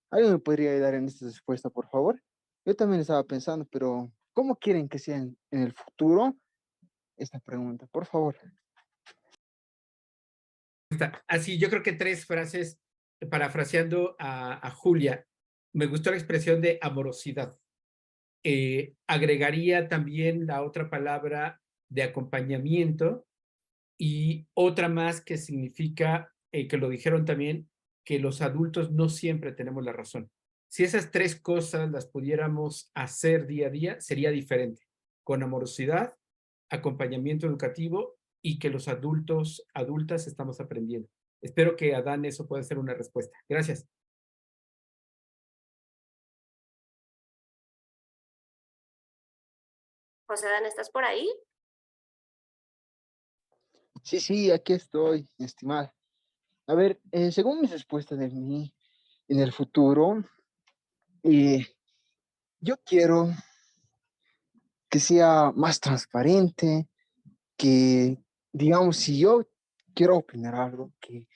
¿Alguien me podría ayudar en esta respuesta, por favor? Yo también estaba pensando, pero ¿cómo quieren que sea en el futuro? Esta pregunta, por favor. Así, yo creo que 3 frases, parafraseando a Julia. Me gustó la expresión de amorosidad. Agregaría también la otra palabra de acompañamiento y otra más que significa, que lo dijeron también, que los adultos no siempre tenemos la razón. Si esas 3 cosas las pudiéramos hacer día a día, sería diferente. Con amorosidad, acompañamiento educativo y que los adultos, adultas estamos aprendiendo. Espero que Adán eso pueda ser una respuesta. Gracias. José Adán, ¿estás por ahí? Sí, aquí estoy, estimada. A ver, según mis respuestas de mí en el futuro, yo quiero que sea más transparente, que, digamos, si yo quiero opinar algo, que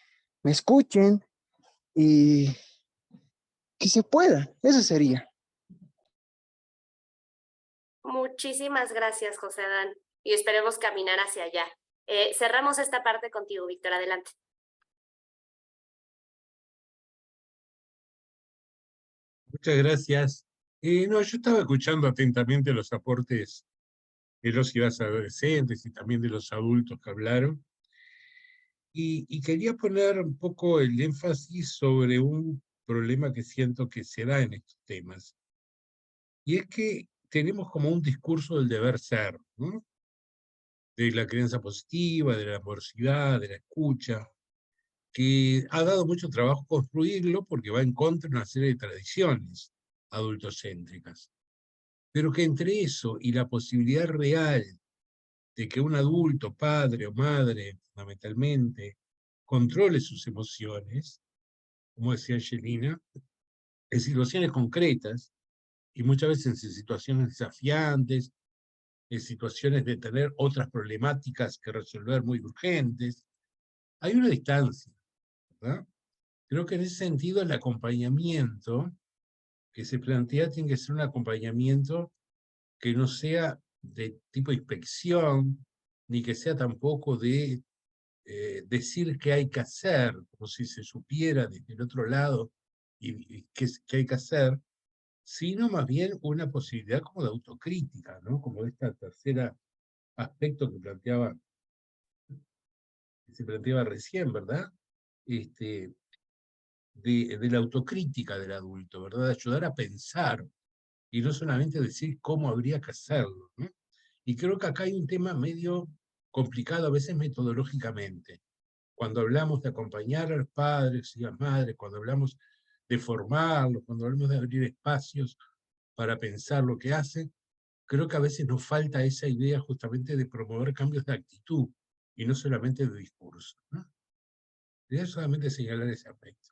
me escuchen y que se pueda. Eso sería. Muchísimas gracias, José Adán, y esperemos caminar hacia allá. Cerramos esta parte contigo, Víctor, adelante. Muchas gracias. No, yo estaba escuchando atentamente los aportes de los y las adolescentes y también de los adultos que hablaron. Y quería poner un poco el énfasis sobre un problema que siento que se da en estos temas. Y es que tenemos como un discurso del deber ser, ¿no? De la crianza positiva, de la amorosidad, de la escucha, que ha dado mucho trabajo construirlo porque va en contra de una serie de tradiciones adultocéntricas. Pero que entre eso y la posibilidad real de que un adulto, padre o madre, fundamentalmente, controle sus emociones, como decía Angelina, en situaciones concretas, y muchas veces en situaciones desafiantes, en situaciones de tener otras problemáticas que resolver muy urgentes, hay una distancia, ¿verdad? Creo que en ese sentido el acompañamiento que se plantea tiene que ser un acompañamiento que no sea de tipo inspección, ni que sea tampoco de decir qué hay que hacer, como si se supiera desde el otro lado y qué hay que hacer, sino más bien una posibilidad como de autocrítica, ¿no? Como este tercer aspecto que se planteaba recién, ¿verdad? De la autocrítica del adulto, ¿verdad? De ayudar a pensar y no solamente decir cómo habría que hacerlo, ¿no? Y creo que acá hay un tema medio complicado, a veces metodológicamente. Cuando hablamos de acompañar a los padres y las madres, cuando hablamos de formarlos, cuando hablamos de abrir espacios para pensar lo que hacen, creo que a veces nos falta esa idea justamente de promover cambios de actitud y no solamente de discurso, ¿no? Quería solamente señalar ese aspecto.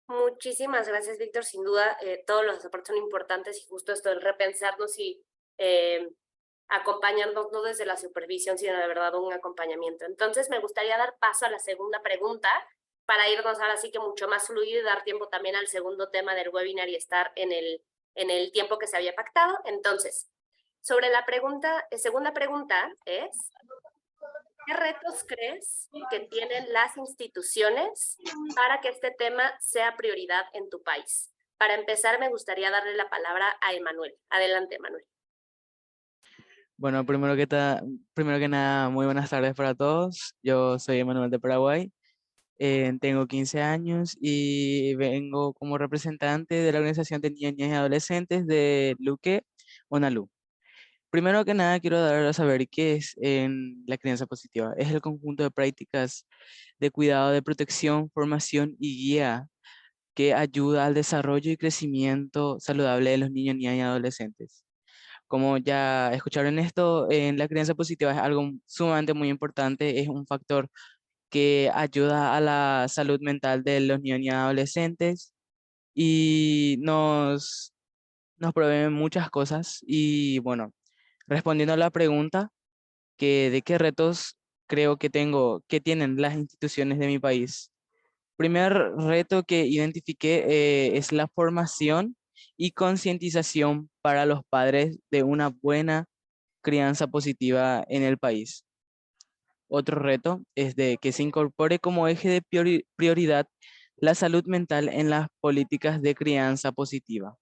Muchísimas gracias, Víctor. Sin duda, todos los aportes son importantes y justo esto del repensarnos y acompañarnos no desde la supervisión, sino de verdad un acompañamiento. Entonces, me gustaría dar paso a la segunda pregunta para irnos ahora sí que mucho más fluido y dar tiempo también al segundo tema del webinar y estar en el tiempo que se había pactado. Entonces, sobre la segunda pregunta es, ¿qué retos crees que tienen las instituciones para que este tema sea prioridad en tu país? Para empezar, me gustaría darle la palabra a Emanuel. Adelante, Emanuel. Bueno, primero que nada, muy buenas tardes para todos. Yo soy Emanuel de Paraguay. Tengo 15 años y vengo como representante de la Organización de Niñas y Adolescentes de Luque, ONALU. Primero que nada, quiero dar a saber qué es en la crianza positiva. Es el conjunto de prácticas de cuidado, de protección, formación y guía que ayuda al desarrollo y crecimiento saludable de los niños, niñas y adolescentes. Como ya escucharon esto, en la crianza positiva es algo sumamente muy importante, es un factor que ayuda a la salud mental de los niños y adolescentes y nos provee muchas cosas. Y bueno, respondiendo a la pregunta, que de qué retos creo que tienen las instituciones de mi país. Primer reto que identifiqué es la formación y concientización para los padres de una buena crianza positiva en el país. Otro reto es de que se incorpore como eje de prioridad la salud mental en las políticas de crianza positiva.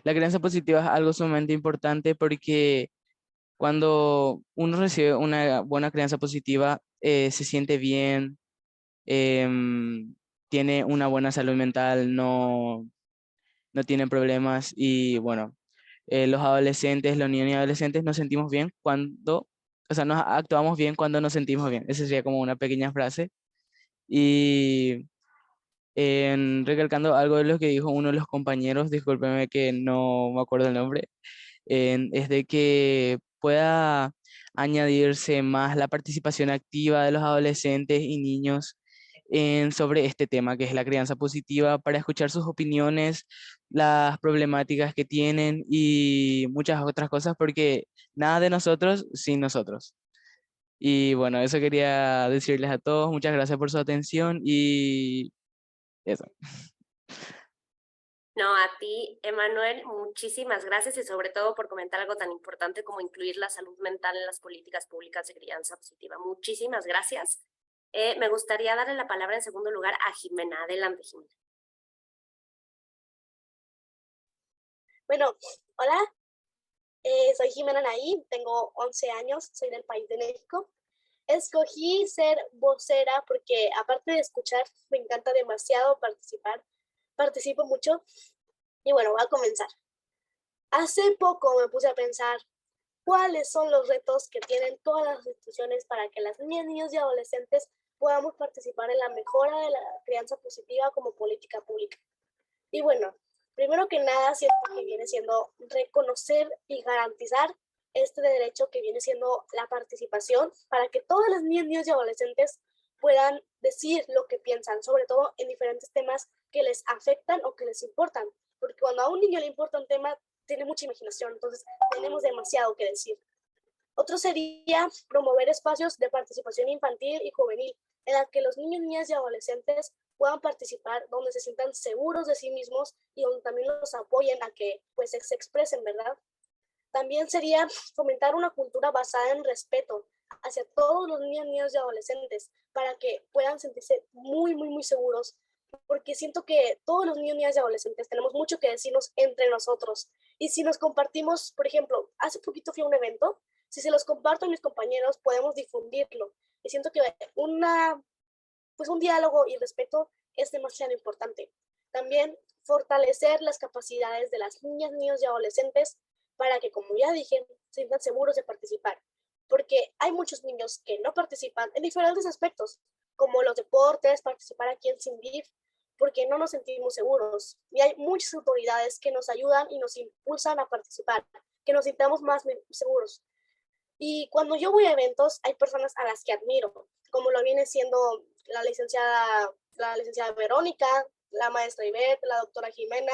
La crianza positiva es algo sumamente importante porque cuando uno recibe una buena crianza positiva, se siente bien, tiene una buena salud mental, no tiene problemas y bueno, los adolescentes, los niños y adolescentes nos sentimos bien cuando, o sea, nos actuamos bien cuando nos sentimos bien. Esa sería como una pequeña frase. Y recalcando algo de lo que dijo uno de los compañeros, discúlpeme que no me acuerdo el nombre, es de que pueda añadirse más la participación activa de los adolescentes y niños sobre este tema, que es la crianza positiva, para escuchar sus opiniones, las problemáticas que tienen y muchas otras cosas, porque nada de nosotros sin nosotros. Y bueno, eso quería decirles a todos. Muchas gracias por su atención y eso. No, a ti, Emanuel, muchísimas gracias y sobre todo por comentar algo tan importante como incluir la salud mental en las políticas públicas de crianza positiva. Muchísimas gracias. Me gustaría darle la palabra en segundo lugar a Jimena. Adelante, Jimena. Bueno, hola, soy Jimena Naí, tengo 11 años, soy del país de México. Escogí ser vocera porque aparte de escuchar, me encanta demasiado participar. Participo mucho y bueno, voy a comenzar. Hace poco me puse a pensar cuáles son los retos que tienen todas las instituciones para que las niñas, niños y adolescentes podamos participar en la mejora de la crianza positiva como política pública. Y bueno, primero que nada, siento que viene siendo reconocer y garantizar este derecho que viene siendo la participación para que todas las niñas, niños y adolescentes puedan decir lo que piensan, sobre todo en diferentes temas que les afectan o que les importan. Porque cuando a un niño le importa un tema, tiene mucha imaginación, entonces tenemos demasiado que decir. Otro sería promover espacios de participación infantil y juvenil, en las que los niños, niñas y adolescentes puedan participar, donde se sientan seguros de sí mismos y donde también los apoyen a que pues se expresen, ¿verdad? También sería fomentar una cultura basada en respeto hacia todos los niños, niños y adolescentes para que puedan sentirse muy, muy, muy seguros, porque siento que todos los niños, niñas y adolescentes tenemos mucho que decirnos entre nosotros. Y si nos compartimos, por ejemplo, hace poquito fui a un evento, si se los comparto a mis compañeros, podemos difundirlo. Y siento que un diálogo y respeto es demasiado importante. También fortalecer las capacidades de las niñas, niños y adolescentes para que, como ya dije, se sientan seguros de participar. Porque hay muchos niños que no participan en diferentes aspectos, como los deportes, participar aquí en Sindif, porque no nos sentimos seguros. Y hay muchas autoridades que nos ayudan y nos impulsan a participar, que nos sintamos más seguros. Y cuando yo voy a eventos, hay personas a las que admiro, como lo viene siendo la licenciada Verónica, la maestra Ivette, la doctora Jimena,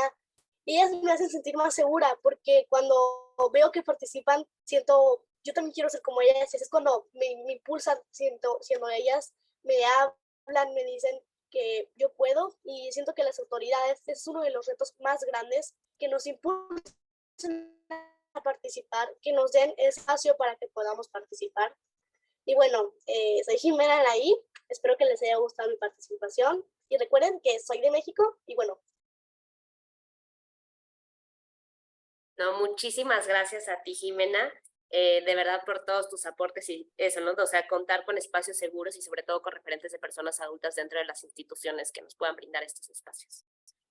y ellas me hacen sentir más segura, porque cuando veo que participan, siento, yo también quiero ser como ellas, y es cuando me impulsan, siendo ellas, me hablan, me dicen que yo puedo, y siento que las autoridades es uno de los retos más grandes, que nos impulsen a participar, que nos den espacio para que podamos participar. Y bueno, soy Jimena Alaí, espero que les haya gustado mi participación y recuerden que soy de México y bueno. No, muchísimas gracias a ti, Jimena. de verdad por todos tus aportes y eso, ¿no? O sea, contar con espacios seguros y sobre todo con referentes de personas adultas dentro de las instituciones que nos puedan brindar estos espacios.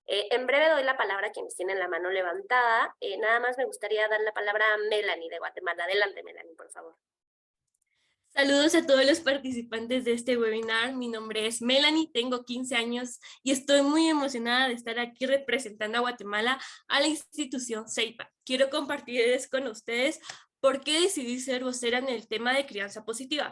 En breve doy la palabra a quienes tienen la mano levantada. Nada más me gustaría dar la palabra a Melanie de Guatemala. Adelante, Melanie, por favor. Saludos a todos los participantes de este webinar. Mi nombre es Melanie, tengo 15 años y estoy muy emocionada de estar aquí representando a Guatemala a la institución CEIPA. Quiero compartirles con ustedes por qué decidí ser vocera en el tema de crianza positiva.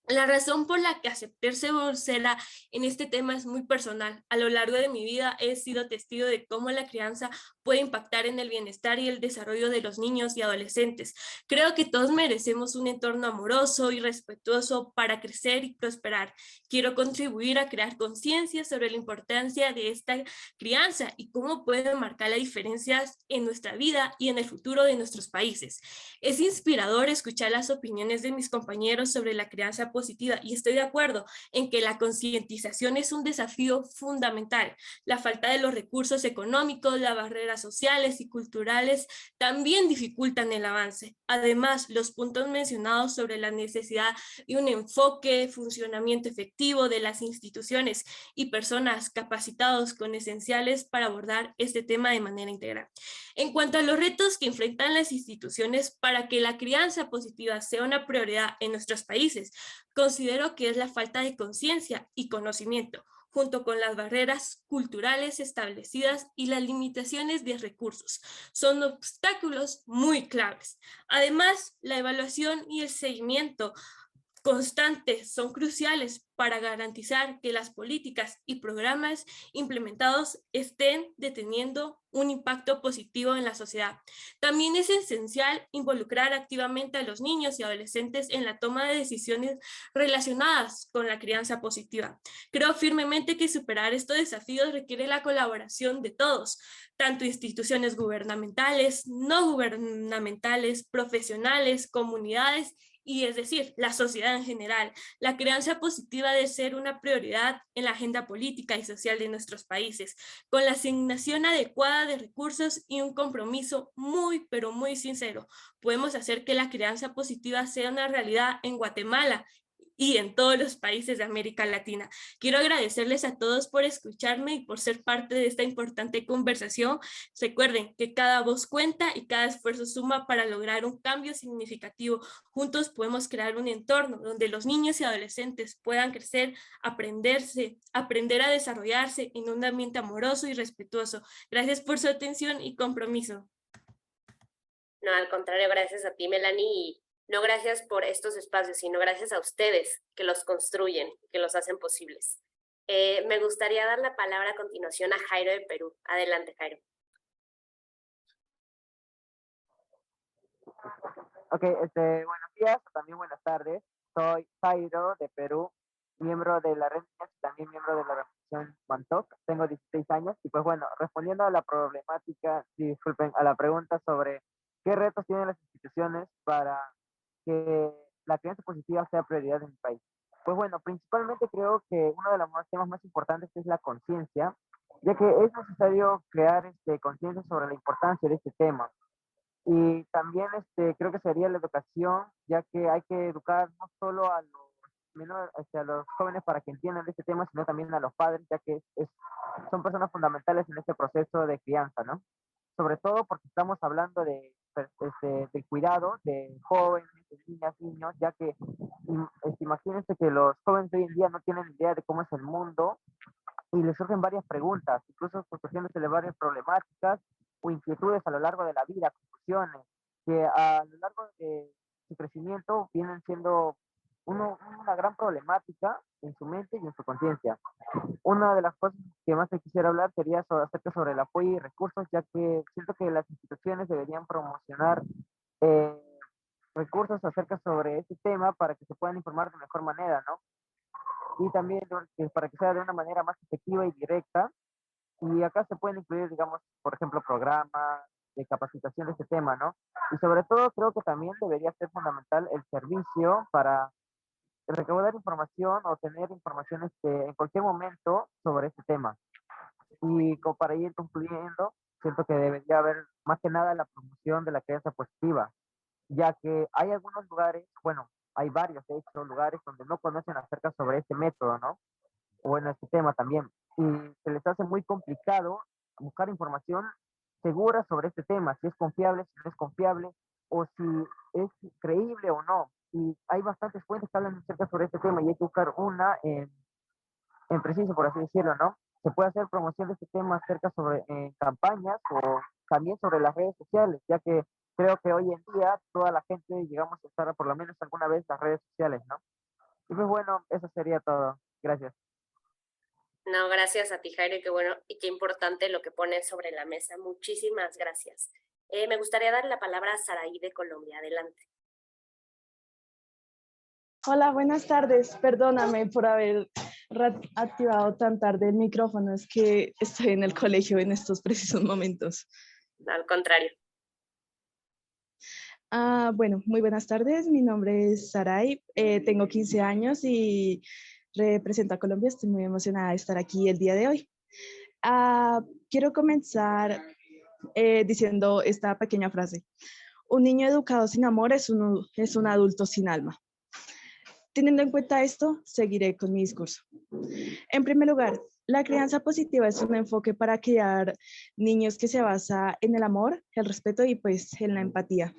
La razón por la que acepté ser vocera en este tema es muy personal. A lo largo de mi vida he sido testigo de cómo la crianza puede impactar en el bienestar y el desarrollo de los niños y adolescentes. Creo que todos merecemos un entorno amoroso y respetuoso para crecer y prosperar. Quiero contribuir a crear conciencia sobre la importancia de esta crianza y cómo puede marcar las diferencias en nuestra vida y en el futuro de nuestros países. Es inspirador escuchar las opiniones de mis compañeros sobre la crianza positiva y estoy de acuerdo en que la concientización es un desafío fundamental. La falta de los recursos económicos, las barreras sociales y culturales también dificultan el avance. Además, los puntos mencionados sobre la necesidad de un enfoque, funcionamiento efectivo de las instituciones y personas capacitados con esenciales para abordar este tema de manera integral. En cuanto a los retos que enfrentan las instituciones para que la crianza positiva sea una prioridad en nuestros países, considero que es la falta de conciencia y conocimiento, junto con las barreras culturales establecidas y las limitaciones de recursos. Son obstáculos muy claves. Además, la evaluación y el seguimiento constantes son cruciales para garantizar que las políticas y programas implementados estén teniendo un impacto positivo en la sociedad. También es esencial involucrar activamente a los niños y adolescentes en la toma de decisiones relacionadas con la crianza positiva. Creo firmemente que superar estos desafíos requiere la colaboración de todos, tanto instituciones gubernamentales, no gubernamentales, profesionales, comunidades y es decir, la sociedad en general. La crianza positiva debe ser una prioridad en la agenda política y social de nuestros países, con la asignación adecuada de recursos y un compromiso muy, pero muy sincero. Podemos hacer que la crianza positiva sea una realidad en Guatemala y en todos los países de América Latina. Quiero agradecerles a todos por escucharme y por ser parte de esta importante conversación. Recuerden que cada voz cuenta y cada esfuerzo suma para lograr un cambio significativo. Juntos podemos crear un entorno donde los niños y adolescentes puedan crecer, aprender a desarrollarse en un ambiente amoroso y respetuoso. Gracias por su atención y compromiso. No, al contrario, gracias a ti, Melanie, y no gracias por estos espacios, sino gracias a ustedes que los construyen, que los hacen posibles. Me gustaría dar la palabra a continuación a Jairo de Perú. Adelante, Jairo. Ok, buenos días, también buenas tardes. Soy Jairo de Perú, miembro de la red y también miembro de la organización Mantoc. Tengo 16 años y pues bueno, respondiendo a la problemática, disculpen, a la pregunta sobre qué retos tienen las instituciones para que la crianza positiva sea prioridad en mi país. Pues bueno, principalmente creo que uno de los temas más importantes es la conciencia, ya que es necesario crear conciencia sobre la importancia de este tema. Y también creo que sería la educación, ya que hay que educar no solo a a los jóvenes para que entiendan de este tema, sino también a los padres, ya que son personas fundamentales en este proceso de crianza, ¿no? Sobre todo porque estamos hablando del cuidado de jóvenes, de niñas, niños, ya que imagínense que los jóvenes de hoy en día no tienen idea de cómo es el mundo y les surgen varias preguntas, incluso por cuestiones de varias problemáticas o inquietudes a lo largo de la vida, confusiones, que a lo largo de su crecimiento vienen siendo una gran problemática en su mente y en su conciencia. Una de las cosas que más te quisiera hablar sería acerca sobre el apoyo y recursos, ya que siento que las instituciones deberían promocionar recursos acerca sobre este tema para que se puedan informar de mejor manera, ¿no? Y también para que sea de una manera más efectiva y directa. Y acá se pueden incluir, digamos, por ejemplo, programas de capacitación de este tema, ¿no? Y sobre todo creo que también debería ser fundamental el servicio para recaudar información o tener información en cualquier momento sobre este tema. Y para ir concluyendo, siento que debería haber más que nada la promoción de la crianza positiva, ya que hay algunos lugares, bueno, hay varios, de hecho, lugares donde no conocen acerca sobre este método, ¿no? O bueno, este tema también. Y se les hace muy complicado buscar información segura sobre este tema, si es confiable, si no es confiable, o si es creíble o no. Y hay bastantes fuentes que hablan acerca sobre este tema y hay que buscar una en preciso, por así decirlo, ¿no? Se puede hacer promoción de este tema acerca sobre campañas o también sobre las redes sociales, ya que creo que hoy en día toda la gente llegamos a usar por lo menos alguna vez las redes sociales, ¿no? Y pues bueno, eso sería todo. Gracias. No, gracias a ti, Jairo, y qué bueno y qué importante lo que pones sobre la mesa. Muchísimas gracias. Me gustaría dar la palabra a Saraí de Colombia. Adelante. Hola, buenas tardes. Perdóname por haber activado tan tarde el micrófono. Es que estoy en el colegio en estos precisos momentos. Al contrario. Bueno, muy buenas tardes. Mi nombre es Saray. Tengo 15 años y represento a Colombia. Estoy muy emocionada de estar aquí el día de hoy. Quiero comenzar diciendo esta pequeña frase. Un niño educado sin amor es un adulto sin alma. Teniendo en cuenta esto, seguiré con mi discurso. En primer lugar, la crianza positiva es un enfoque para criar niños que se basa en el amor, el respeto y pues en la empatía.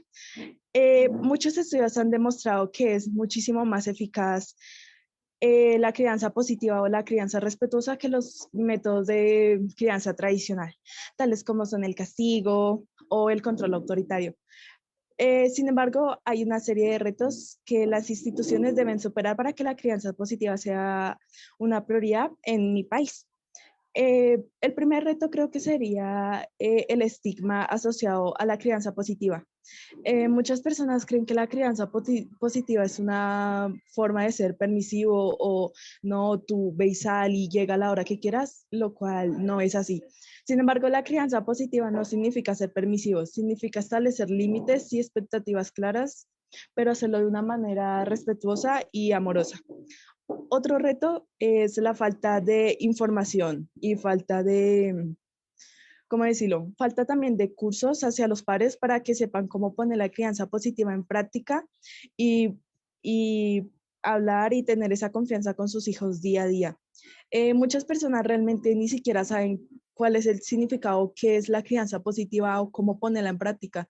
Muchos estudios han demostrado que es muchísimo más eficaz la crianza positiva o la crianza respetuosa que los métodos de crianza tradicional, tales como son el castigo o el control autoritario. Sin embargo, hay una serie de retos que las instituciones deben superar para que la crianza positiva sea una prioridad en mi país. El primer reto creo que sería el estigma asociado a la crianza positiva. Muchas personas creen que la crianza positiva es una forma de ser permisivo o no, tú ve y sal y llega a la hora que quieras, lo cual no es así. Sin embargo, la crianza positiva no significa ser permisivo, significa establecer límites y expectativas claras, pero hacerlo de una manera respetuosa y amorosa. Otro reto es la falta de información y falta de, ¿cómo decirlo? Falta también de cursos hacia los padres para que sepan cómo poner la crianza positiva en práctica y hablar y tener esa confianza con sus hijos día a día. Muchas personas realmente ni siquiera saben cuál es el significado, qué es la crianza positiva o cómo ponerla en práctica.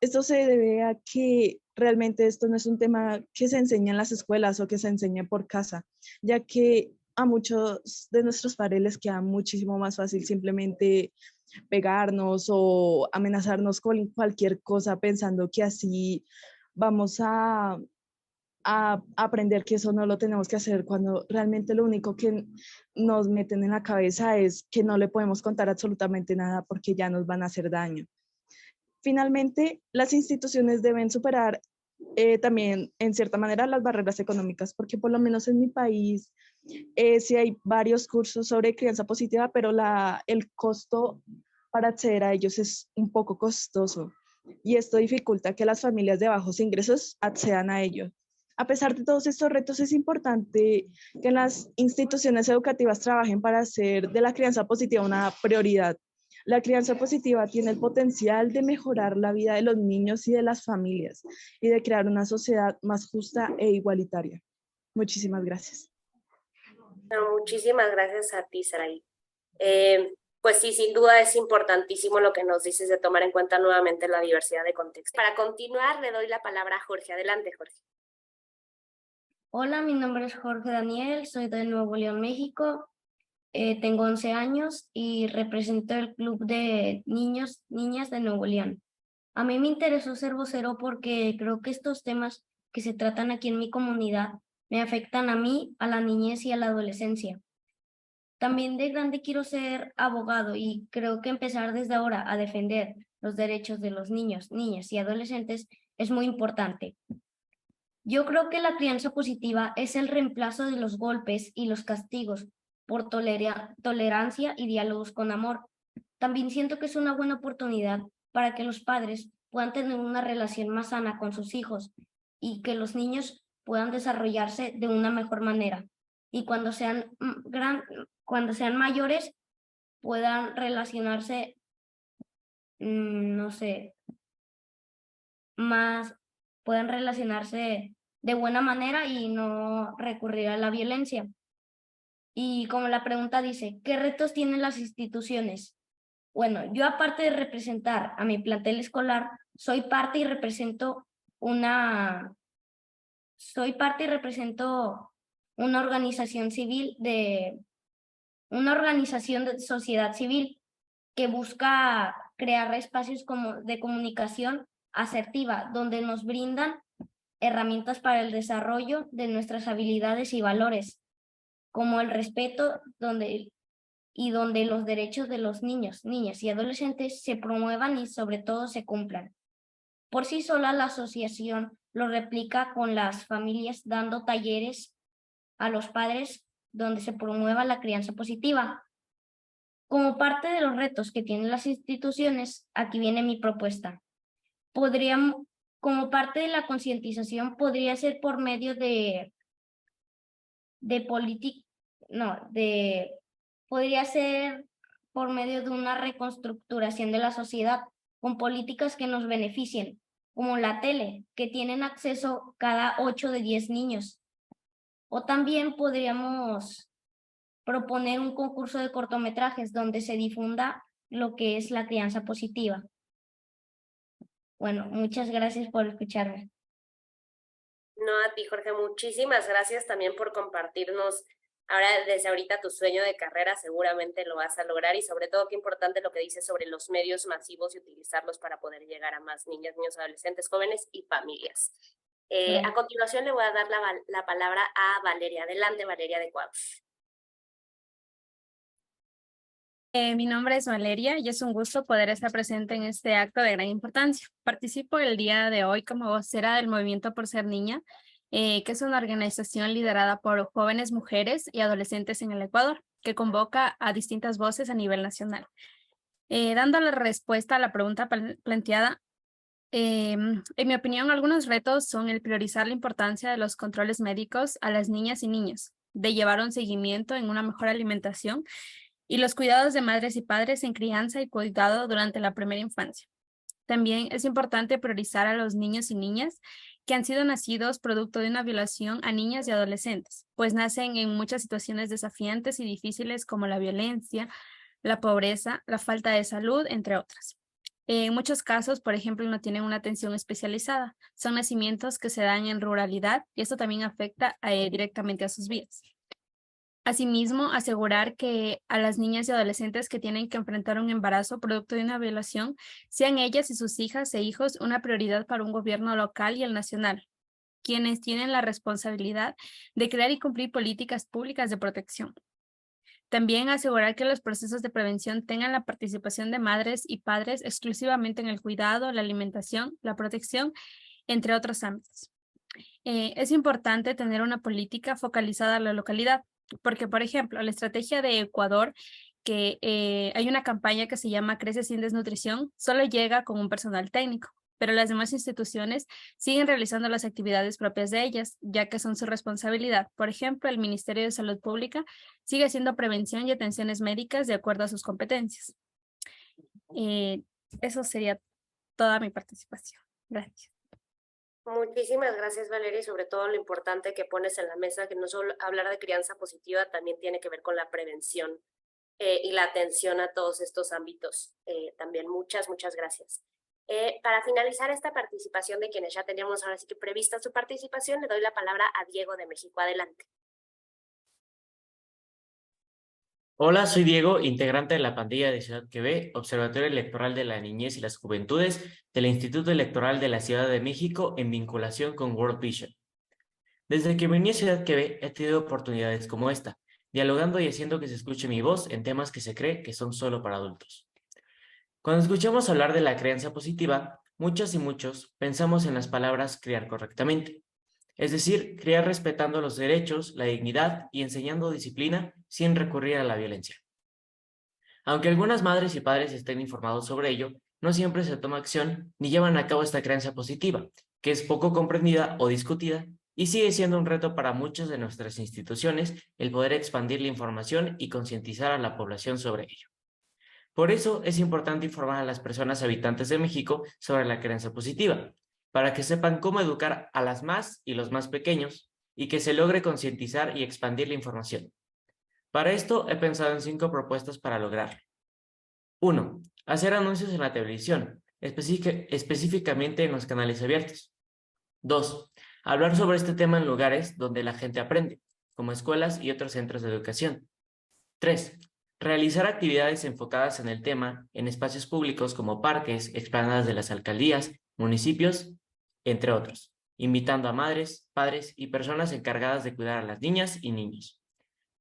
Esto se debe a que realmente esto no es un tema que se enseña en las escuelas o que se enseña por casa, ya que a muchos de nuestros padres les queda muchísimo más fácil simplemente pegarnos o amenazarnos con cualquier cosa pensando que así vamos a aprender que eso no lo tenemos que hacer, cuando realmente lo único que nos meten en la cabeza es que no le podemos contar absolutamente nada porque ya nos van a hacer daño. Finalmente, las instituciones deben superar también, en cierta manera, las barreras económicas, porque por lo menos en mi país sí hay varios cursos sobre crianza positiva, pero el costo para acceder a ellos es un poco costoso y esto dificulta que las familias de bajos ingresos accedan a ellos. A pesar de todos estos retos, es importante que las instituciones educativas trabajen para hacer de la crianza positiva una prioridad. La crianza positiva tiene el potencial de mejorar la vida de los niños y de las familias y de crear una sociedad más justa e igualitaria. Muchísimas gracias. No, muchísimas gracias a ti, Saraí. Pues sí, sin duda es importantísimo lo que nos dices de tomar en cuenta nuevamente la diversidad de contextos. Para continuar, le doy la palabra a Jorge. Adelante, Jorge. Hola, mi nombre es Jorge Daniel, soy de Nuevo León, México. Tengo 11 años y represento el club de niñas de Nuevo León. A mí me interesó ser vocero porque creo que estos temas que se tratan aquí en mi comunidad me afectan a mí, a la niñez y a la adolescencia. También de grande quiero ser abogado y creo que empezar desde ahora a defender los derechos de los niños, niñas y adolescentes es muy importante. Yo creo que la crianza positiva es el reemplazo de los golpes y los castigos por tolerancia y diálogos con amor. También siento que es una buena oportunidad para que los padres puedan tener una relación más sana con sus hijos y que los niños puedan desarrollarse de una mejor manera. Y cuando sean mayores puedan relacionarse, no sé, más puedan relacionarse de buena manera y no recurrir a la violencia. Y como la pregunta dice, ¿qué retos tienen las instituciones? Bueno, yo aparte de representar a mi plantel escolar, soy parte y represento una organización civil una organización de sociedad civil que busca crear espacios de comunicación asertiva, donde nos brindan herramientas para el desarrollo de nuestras habilidades y valores, como el respeto, donde los derechos de los niños, niñas y adolescentes se promuevan y sobre todo se cumplan. Por sí sola, la asociación lo replica con las familias, dando talleres a los padres donde se promueva la crianza positiva. Como parte de los retos que tienen las instituciones, aquí viene mi propuesta. Como parte de la concientización, podría ser por medio podría ser por medio de una reconstructuración de la sociedad con políticas que nos beneficien, como la tele, que tienen acceso cada 8 de 10 niños. O también podríamos proponer un concurso de cortometrajes donde se difunda lo que es la crianza positiva. Bueno, muchas gracias por escucharme. No, a ti, Jorge, muchísimas gracias también por compartirnos ahora desde ahorita tu sueño de carrera. Seguramente lo vas a lograr y sobre todo qué importante lo que dices sobre los medios masivos y utilizarlos para poder llegar a más niñas, niños, adolescentes, jóvenes y familias. A continuación le voy a dar la palabra a Valeria. Adelante, Valeria de Cuauhtémoc. Mi nombre es Valeria y es un gusto poder estar presente en este acto de gran importancia. Participo el día de hoy como vocera del Movimiento por Ser Niña, que es una organización liderada por jóvenes mujeres y adolescentes en el Ecuador, que convoca a distintas voces a nivel nacional. Dando la respuesta a la pregunta planteada, en mi opinión, algunos retos son el priorizar la importancia de los controles médicos a las niñas y niños, de llevar un seguimiento en una mejor alimentación y los cuidados de madres y padres en crianza y cuidado durante la primera infancia. También es importante priorizar a los niños y niñas que han sido nacidos producto de una violación a niñas y adolescentes, pues nacen en muchas situaciones desafiantes y difíciles como la violencia, la pobreza, la falta de salud, entre otras. En muchos casos, por ejemplo, no tienen una atención especializada. Son nacimientos que se dan en ruralidad y esto también afecta directamente a sus vidas. Asimismo, asegurar que a las niñas y adolescentes que tienen que enfrentar un embarazo producto de una violación, sean ellas y sus hijas e hijos una prioridad para un gobierno local y el nacional, quienes tienen la responsabilidad de crear y cumplir políticas públicas de protección. También asegurar que los procesos de prevención tengan la participación de madres y padres exclusivamente en el cuidado, la alimentación, la protección, entre otros ámbitos. Es importante tener una política focalizada a la localidad, porque, por ejemplo, la estrategia de Ecuador, que hay una campaña que se llama Crece sin desnutrición, solo llega con un personal técnico, pero las demás instituciones siguen realizando las actividades propias de ellas, ya que son su responsabilidad. Por ejemplo, el Ministerio de Salud Pública sigue haciendo prevención y atenciones médicas de acuerdo a sus competencias. Eso sería toda mi participación. Gracias. Muchísimas gracias, Valeria, y sobre todo lo importante que pones en la mesa, que no solo hablar de crianza positiva, también tiene que ver con la prevención y la atención a todos estos ámbitos. También muchas gracias. Para finalizar esta participación de quienes ya teníamos ahora sí que prevista su participación, le doy la palabra a Diego de México. Adelante. Hola, soy Diego, integrante de la pandilla de Ciudad Quevé, Observatorio Electoral de la Niñez y las Juventudes del Instituto Electoral de la Ciudad de México en vinculación con World Vision. Desde que vine a Ciudad Quevé he tenido oportunidades como esta, dialogando y haciendo que se escuche mi voz en temas que se cree que son solo para adultos. Cuando escuchamos hablar de la crianza positiva, muchas y muchos pensamos en las palabras criar correctamente. Es decir, criar respetando los derechos, la dignidad y enseñando disciplina sin recurrir a la violencia. Aunque algunas madres y padres estén informados sobre ello, no siempre se toma acción ni llevan a cabo esta crianza positiva, que es poco comprendida o discutida y sigue siendo un reto para muchas de nuestras instituciones el poder expandir la información y concientizar a la población sobre ello. Por eso es importante informar a las personas habitantes de México sobre la crianza positiva, para que sepan cómo educar a las más y los más pequeños y que se logre concientizar y expandir la información. Para esto he pensado en 5 propuestas para lograrlo. 1. Hacer anuncios en la televisión, específicamente en los canales abiertos. 2. Hablar sobre este tema en lugares donde la gente aprende, como escuelas y otros centros de educación. 3. Realizar actividades enfocadas en el tema en espacios públicos como parques, explanadas de las alcaldías, municipios, entre otros, invitando a madres, padres y personas encargadas de cuidar a las niñas y niños.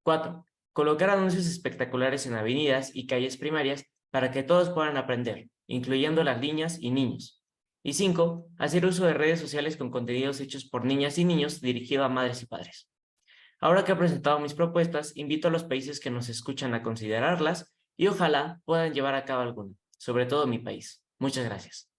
4. Colocar anuncios espectaculares en avenidas y calles primarias para que todos puedan aprender, incluyendo las niñas y niños. Y 5. Hacer uso de redes sociales con contenidos hechos por niñas y niños dirigido a madres y padres. Ahora que he presentado mis propuestas, invito a los países que nos escuchan a considerarlas y ojalá puedan llevar a cabo alguna, sobre todo mi país. Muchas gracias.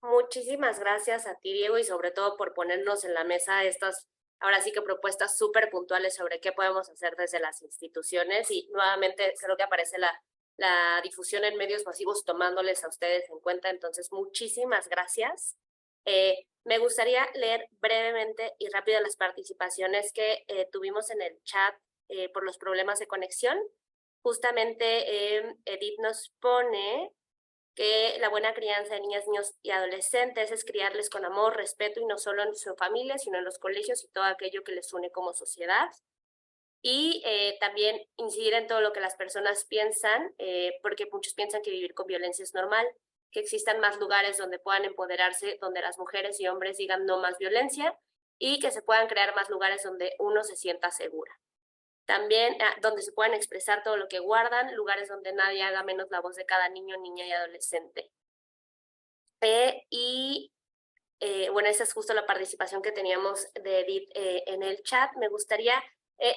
Muchísimas gracias a ti, Diego, y sobre todo por ponernos en la mesa estas, ahora sí que propuestas súper puntuales sobre qué podemos hacer desde las instituciones. Y nuevamente creo que aparece la difusión en medios masivos tomándoles a ustedes en cuenta. Entonces, muchísimas gracias. Me gustaría leer brevemente y rápido las participaciones que tuvimos en el chat por los problemas de conexión. Justamente Edith nos pone que la buena crianza de niñas, niños y adolescentes es criarles con amor, respeto y no solo en su familia, sino en los colegios y todo aquello que les une como sociedad. Y también incidir en todo lo que las personas piensan, porque muchos piensan que vivir con violencia es normal, que existan más lugares donde puedan empoderarse, donde las mujeres y hombres digan no más violencia y que se puedan crear más lugares donde uno se sienta segura. También donde se puedan expresar todo lo que guardan, lugares donde nadie haga menos la voz de cada niño, niña y adolescente. Bueno, esa es justo la participación que teníamos de Edith en el chat. Me gustaría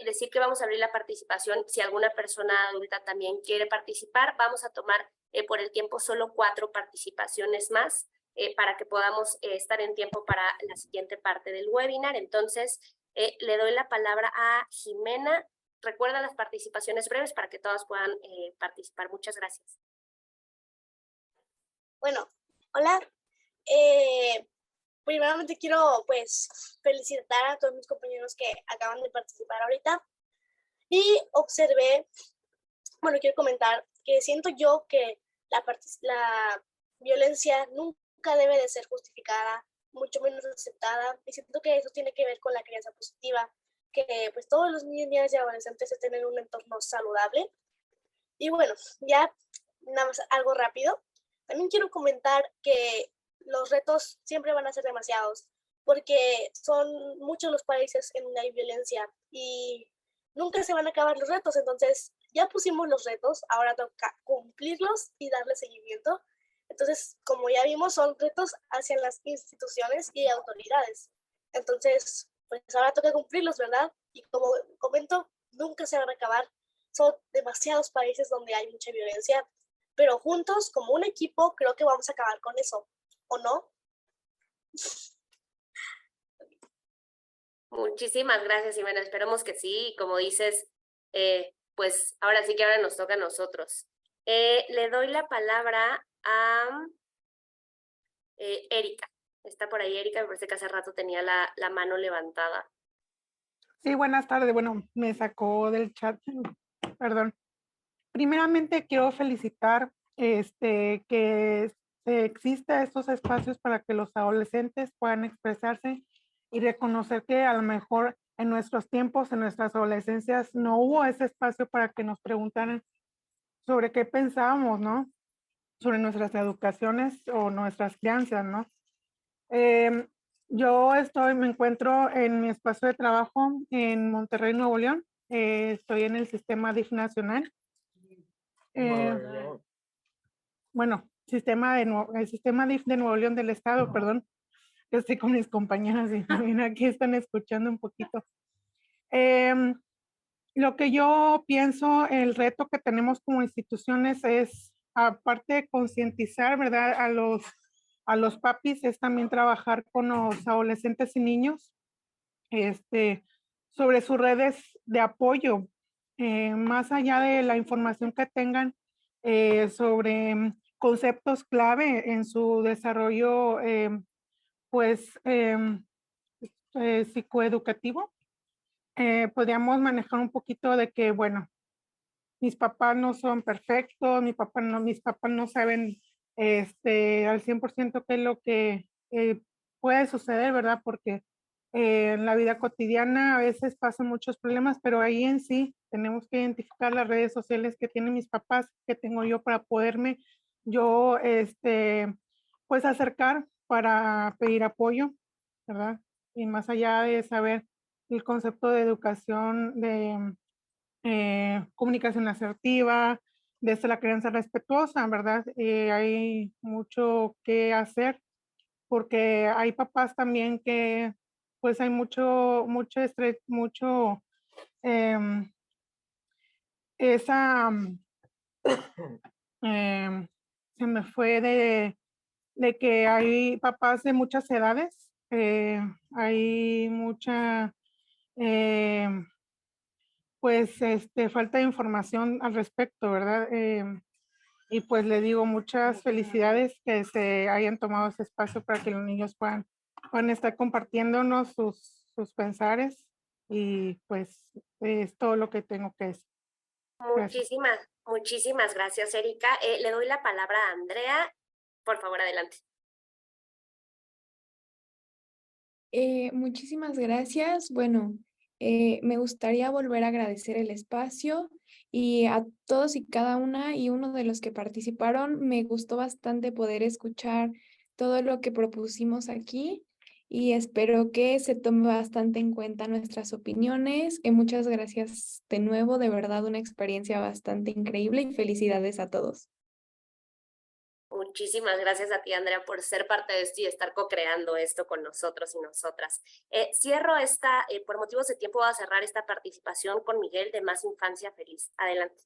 decir que vamos a abrir la participación. Si alguna persona adulta también quiere participar, vamos a tomar por el tiempo solo 4 participaciones más para que podamos estar en tiempo para la siguiente parte del webinar. Entonces, le doy la palabra a Jimena. Recuerda las participaciones breves para que todas puedan participar. Muchas gracias. Bueno, hola. Primeramente quiero pues felicitar a todos mis compañeros que acaban de participar ahorita y observé, bueno, quiero comentar que siento yo que la violencia nunca debe de ser justificada, mucho menos aceptada, y siento que eso tiene que ver con la crianza positiva, que pues todos los niños, niñas y adolescentes estén en un entorno saludable. Y bueno, ya nada más algo rápido. También quiero comentar que los retos siempre van a ser demasiados, porque son muchos los países en donde hay violencia y nunca se van a acabar los retos. Entonces, ya pusimos los retos, ahora toca cumplirlos y darle seguimiento. Entonces, como ya vimos, son retos hacia las instituciones y autoridades. Entonces, pues ahora toca cumplirlos, ¿verdad? Y como comento, nunca se van a acabar. Son demasiados países donde hay mucha violencia, pero juntos, como un equipo, creo que vamos a acabar con eso. ¿O no? Muchísimas gracias, Jimena. Esperemos que sí. Como dices, pues ahora sí que ahora nos toca a nosotros. Le doy la palabra a Erika. Está por ahí Erika, me parece que hace rato tenía la mano levantada. Sí, buenas tardes. Bueno, me sacó del chat, perdón. Primeramente quiero felicitar que exista estos espacios para que los adolescentes puedan expresarse y reconocer que a lo mejor en nuestros tiempos, en nuestras adolescencias, no hubo ese espacio para que nos preguntaran sobre qué pensábamos, ¿no? Sobre nuestras educaciones o nuestras crianzas, ¿no? Yo me encuentro en mi espacio de trabajo en Monterrey, Nuevo León. Estoy en el sistema DIF nacional. Bueno, el sistema DIF de Nuevo León del Estado, perdón. Yo estoy con mis compañeras y también aquí están escuchando un poquito. Lo que yo pienso, el reto que tenemos como instituciones es, aparte de concientizar, ¿verdad? A los papis, es también trabajar con los adolescentes y niños sobre sus redes de apoyo, más allá de la información que tengan sobre conceptos clave en su desarrollo pues psicoeducativo. Podríamos manejar un poquito de que, bueno, mis papás no son perfectos, mis papás no saben al 100% qué es lo que puede suceder, ¿verdad? Porque en la vida cotidiana a veces pasan muchos problemas, pero ahí en sí tenemos que identificar las redes sociales que tienen mis papás, que tengo yo para poderme yo, pues acercar para pedir apoyo, ¿verdad? Y más allá de saber el concepto de educación, de comunicación asertiva, desde la crianza respetuosa, ¿verdad? Hay mucho que hacer porque hay papás también que pues hay mucho estrés, mucho esa, se me fue de que hay papás de muchas edades, hay mucha pues falta de información al respecto, ¿verdad? Y pues le digo muchas felicidades que se hayan tomado ese espacio para que los niños puedan estar compartiéndonos sus pensares y pues es todo lo que tengo que decir. Gracias. Muchísimas gracias, Erika. Le doy la palabra a Andrea. Por favor, adelante. Muchísimas gracias. Bueno, me gustaría volver a agradecer el espacio y a todos y cada una y uno de los que participaron. Me gustó bastante poder escuchar todo lo que propusimos aquí y espero que se tome bastante en cuenta nuestras opiniones. Muchas gracias de nuevo, de verdad una experiencia bastante increíble y felicidades a todos. Muchísimas gracias a ti, Andrea, por ser parte de esto y estar co-creando esto con nosotros y nosotras. Cierro por motivos de tiempo voy a cerrar esta participación con Miguel de Más Infancia Feliz. Adelante.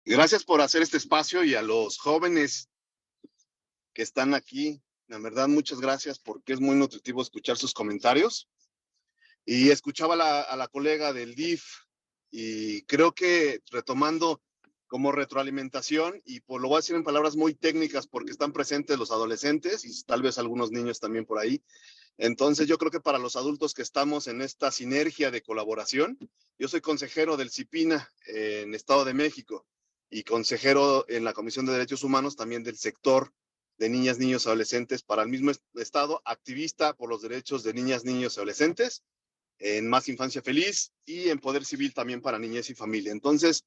Gracias por hacer este espacio y a los jóvenes que están aquí. La verdad, muchas gracias porque es muy nutritivo escuchar sus comentarios. Y escuchaba a la colega del DIF y creo que retomando como retroalimentación, y pues lo voy a decir en palabras muy técnicas porque están presentes los adolescentes y tal vez algunos niños también por ahí. Entonces yo creo que para los adultos que estamos en esta sinergia de colaboración, yo soy consejero del CIPINA en Estado de México y consejero en la Comisión de Derechos Humanos también del sector de niñas, niños y adolescentes para el mismo estado, activista por los derechos de niñas, niños y adolescentes, en Más Infancia Feliz y en Poder Civil también para niñez y familia. Entonces,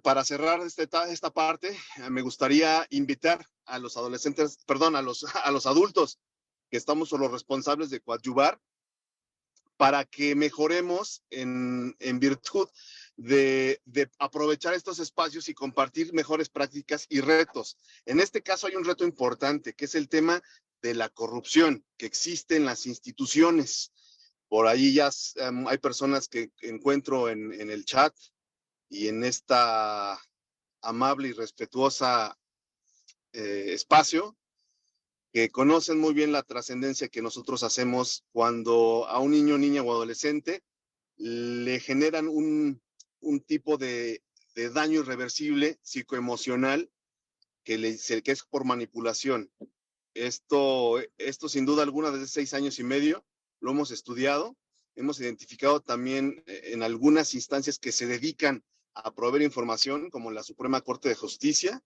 para cerrar esta parte, me gustaría invitar a los adolescentes, perdón, a los adultos que estamos los responsables de coadyuvar para que mejoremos en virtud de aprovechar estos espacios y compartir mejores prácticas y retos. En este caso hay un reto importante, que es el tema de la corrupción que existe en las instituciones. Por ahí ya hay personas que encuentro en el chat y en esta amable y respetuosa espacio, que conocen muy bien la trascendencia que nosotros hacemos cuando a un niño, niña o adolescente le generan un tipo de daño irreversible psicoemocional que es por manipulación. Esto sin duda alguna desde 6 años y medio lo hemos estudiado, hemos identificado también en algunas instancias que se dedican a proveer información, como la Suprema Corte de Justicia,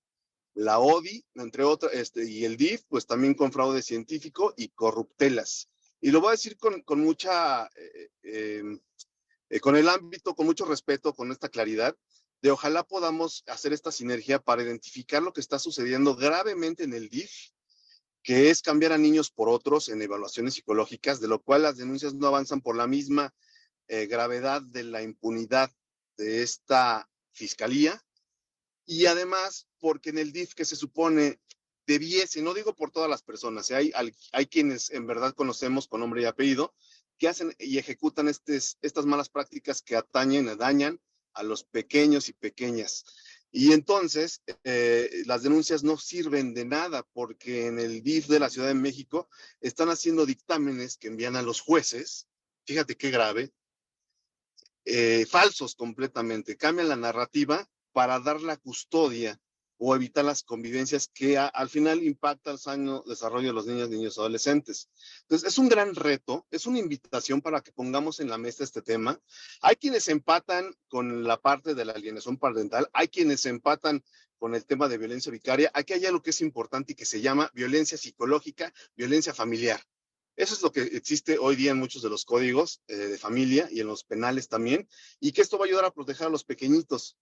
la ODI, entre otras, y el DIF, pues también con fraude científico y corruptelas. Y lo voy a decir con mucha, con el ámbito, con mucho respeto, con esta claridad, de ojalá podamos hacer esta sinergia para identificar lo que está sucediendo gravemente en el DIF, que es cambiar a niños por otros en evaluaciones psicológicas, de lo cual las denuncias no avanzan por la misma gravedad de la impunidad de esta fiscalía, y además porque en el DIF que se supone debiese, no digo por todas las personas, hay quienes en verdad conocemos con nombre y apellido, que hacen y ejecutan estas malas prácticas que dañan a los pequeños y pequeñas. Y entonces las denuncias no sirven de nada porque en el DIF de la Ciudad de México están haciendo dictámenes que envían a los jueces, fíjate qué grave, falsos completamente, cambian la narrativa para dar la custodia o evitar las convivencias que al final impactan el sano desarrollo de los niños, niños y adolescentes. Entonces, es un gran reto, es una invitación para que pongamos en la mesa este tema. Hay quienes empatan con la parte de la alienación parental, hay quienes empatan con el tema de violencia vicaria. Aquí hay algo que es importante y que se llama violencia psicológica, violencia familiar. Eso es lo que existe hoy día en muchos de los códigos de familia y en los penales también, y que esto va a ayudar a proteger a los pequeñitos,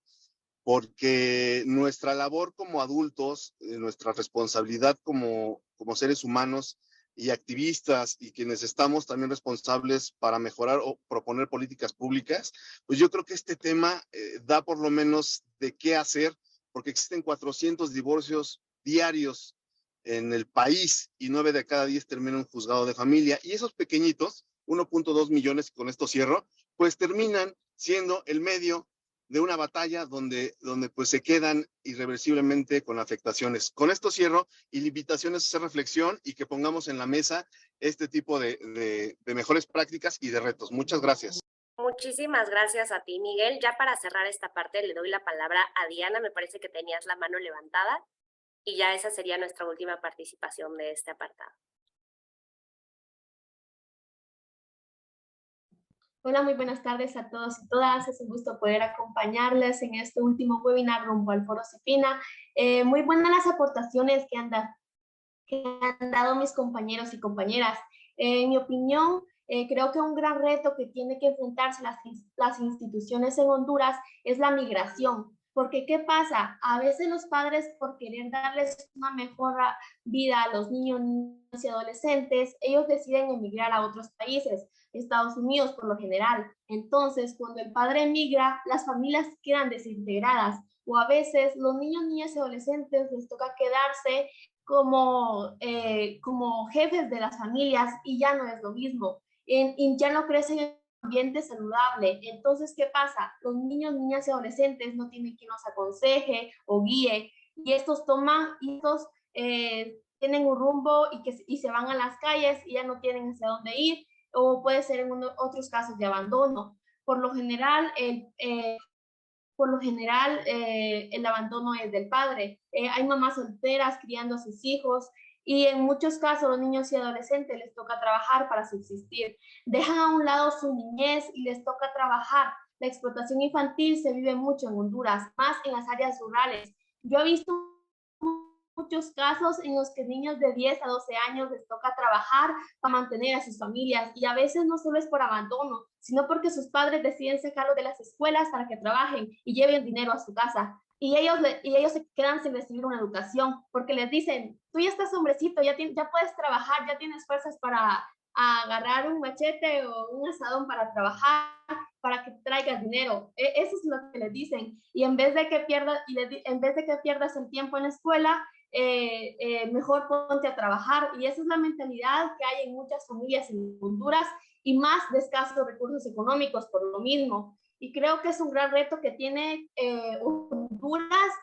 porque nuestra labor como adultos, nuestra responsabilidad como seres humanos y activistas y quienes estamos también responsables para mejorar o proponer políticas públicas, pues yo creo que este tema da por lo menos de qué hacer, porque existen 400 divorcios diarios en el país y 9 de cada 10 terminan en juzgado de familia, y esos pequeñitos, 1.2 millones, con esto cierro, pues terminan siendo el medio de una batalla donde pues se quedan irreversiblemente con afectaciones. Con esto cierro, y la invitación es hacer reflexión y que pongamos en la mesa este tipo de mejores prácticas y de retos. Muchas gracias. Muchísimas gracias a ti, Miguel. Ya para cerrar esta parte le doy la palabra a Diana. Me parece que tenías la mano levantada y ya esa sería nuestra última participación de este apartado. Hola, muy buenas tardes a todos y todas. Es un gusto poder acompañarles en este último webinar rumbo al Foro CIPINA. Muy buenas las aportaciones que han dado mis compañeros y compañeras. En mi opinión, creo que un gran reto que tiene que enfrentarse las instituciones en Honduras es la migración. Porque, ¿qué pasa? A veces los padres, por querer darles una mejor vida a los niños y adolescentes, ellos deciden emigrar a otros países, Estados Unidos por lo general. Entonces, cuando el padre emigra, las familias quedan desintegradas, o a veces los niños, niñas y adolescentes les toca quedarse como jefes de las familias, y ya no es lo mismo. Y ya no crecen en un ambiente saludable. Entonces, ¿qué pasa? Los niños, niñas y adolescentes no tienen quien los aconseje o guíe, y estos tienen un rumbo y se van a las calles y ya no tienen hacia dónde ir, o puede ser en otros casos de abandono. Por lo general, el abandono es del padre. Hay mamás solteras criando a sus hijos, y en muchos casos los niños y adolescentes les toca trabajar para subsistir. Dejan a un lado su niñez y les toca trabajar. La explotación infantil se vive mucho en Honduras, más en las áreas rurales. Yo he visto muchos casos en los que niños de 10 a 12 años les toca trabajar para mantener a sus familias, y a veces no solo es por abandono, sino porque sus padres deciden sacarlos de las escuelas para que trabajen y lleven dinero a su casa, y ellos se quedan sin recibir una educación, porque les dicen: tú ya estás hombrecito, ya puedes trabajar, ya tienes fuerzas para agarrar un machete o un asadón para trabajar, para que traigas dinero. Eso es lo que les dicen, y en vez de que pierdas el tiempo en la escuela, mejor ponte a trabajar. Y esa es la mentalidad que hay en muchas familias en Honduras, y más de escasos recursos económicos por lo mismo. Y creo que es un gran reto que tiene Honduras,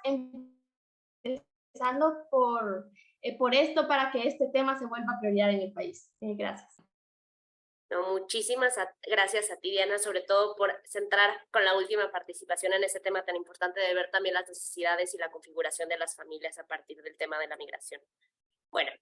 empezando por esto, para que este tema se vuelva prioridad en el país. Gracias. No, muchísimas gracias a ti, Diana, sobre todo por centrar con la última participación en este tema tan importante de ver también las necesidades y la configuración de las familias a partir del tema de la migración. Bueno,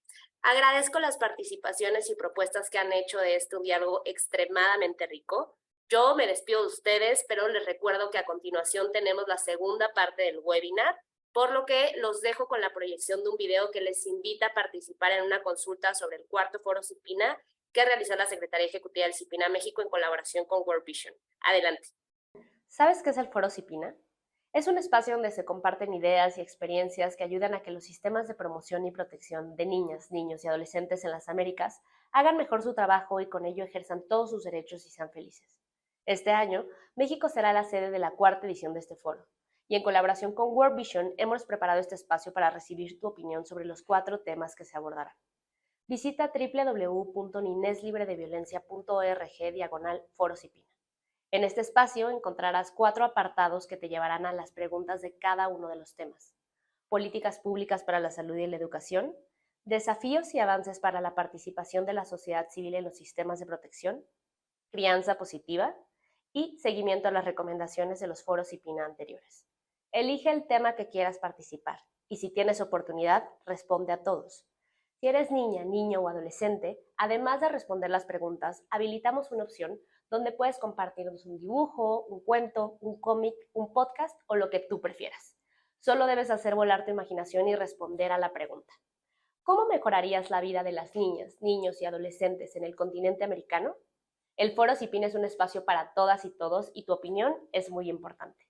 agradezco las participaciones y propuestas que han hecho de este un diálogo extremadamente rico. Yo me despido de ustedes, pero les recuerdo que a continuación tenemos la segunda parte del webinar, por lo que los dejo con la proyección de un video que les invita a participar en una consulta sobre el cuarto foro CIPINA que realizó la Secretaría Ejecutiva del CIPINA México en colaboración con World Vision. Adelante. ¿Sabes qué es el foro CIPINA? Es un espacio donde se comparten ideas y experiencias que ayudan a que los sistemas de promoción y protección de niñas, niños y adolescentes en las Américas hagan mejor su trabajo y con ello ejerzan todos sus derechos y sean felices. Este año, México será la sede de la cuarta edición de este foro, y en colaboración con World Vision hemos preparado este espacio para recibir tu opinión sobre los 4 temas que se abordarán. Visita www.nineslibredeviolencia.org/Foro CIPINA. En este espacio encontrarás 4 apartados que te llevarán a las preguntas de cada uno de los temas: políticas públicas para la salud y la educación, desafíos y avances para la participación de la sociedad civil en los sistemas de protección, crianza positiva y seguimiento a las recomendaciones de los foros CIPINA anteriores. Elige el tema que quieras participar y si tienes oportunidad, responde a todos. Si eres niña, niño o adolescente, además de responder las preguntas, habilitamos una opción donde puedes compartirnos un dibujo, un cuento, un cómic, un podcast o lo que tú prefieras. Solo debes hacer volar tu imaginación y responder a la pregunta. ¿Cómo mejorarías la vida de las niñas, niños y adolescentes en el continente americano? El Foro CIPIN es un espacio para todas y todos y tu opinión es muy importante.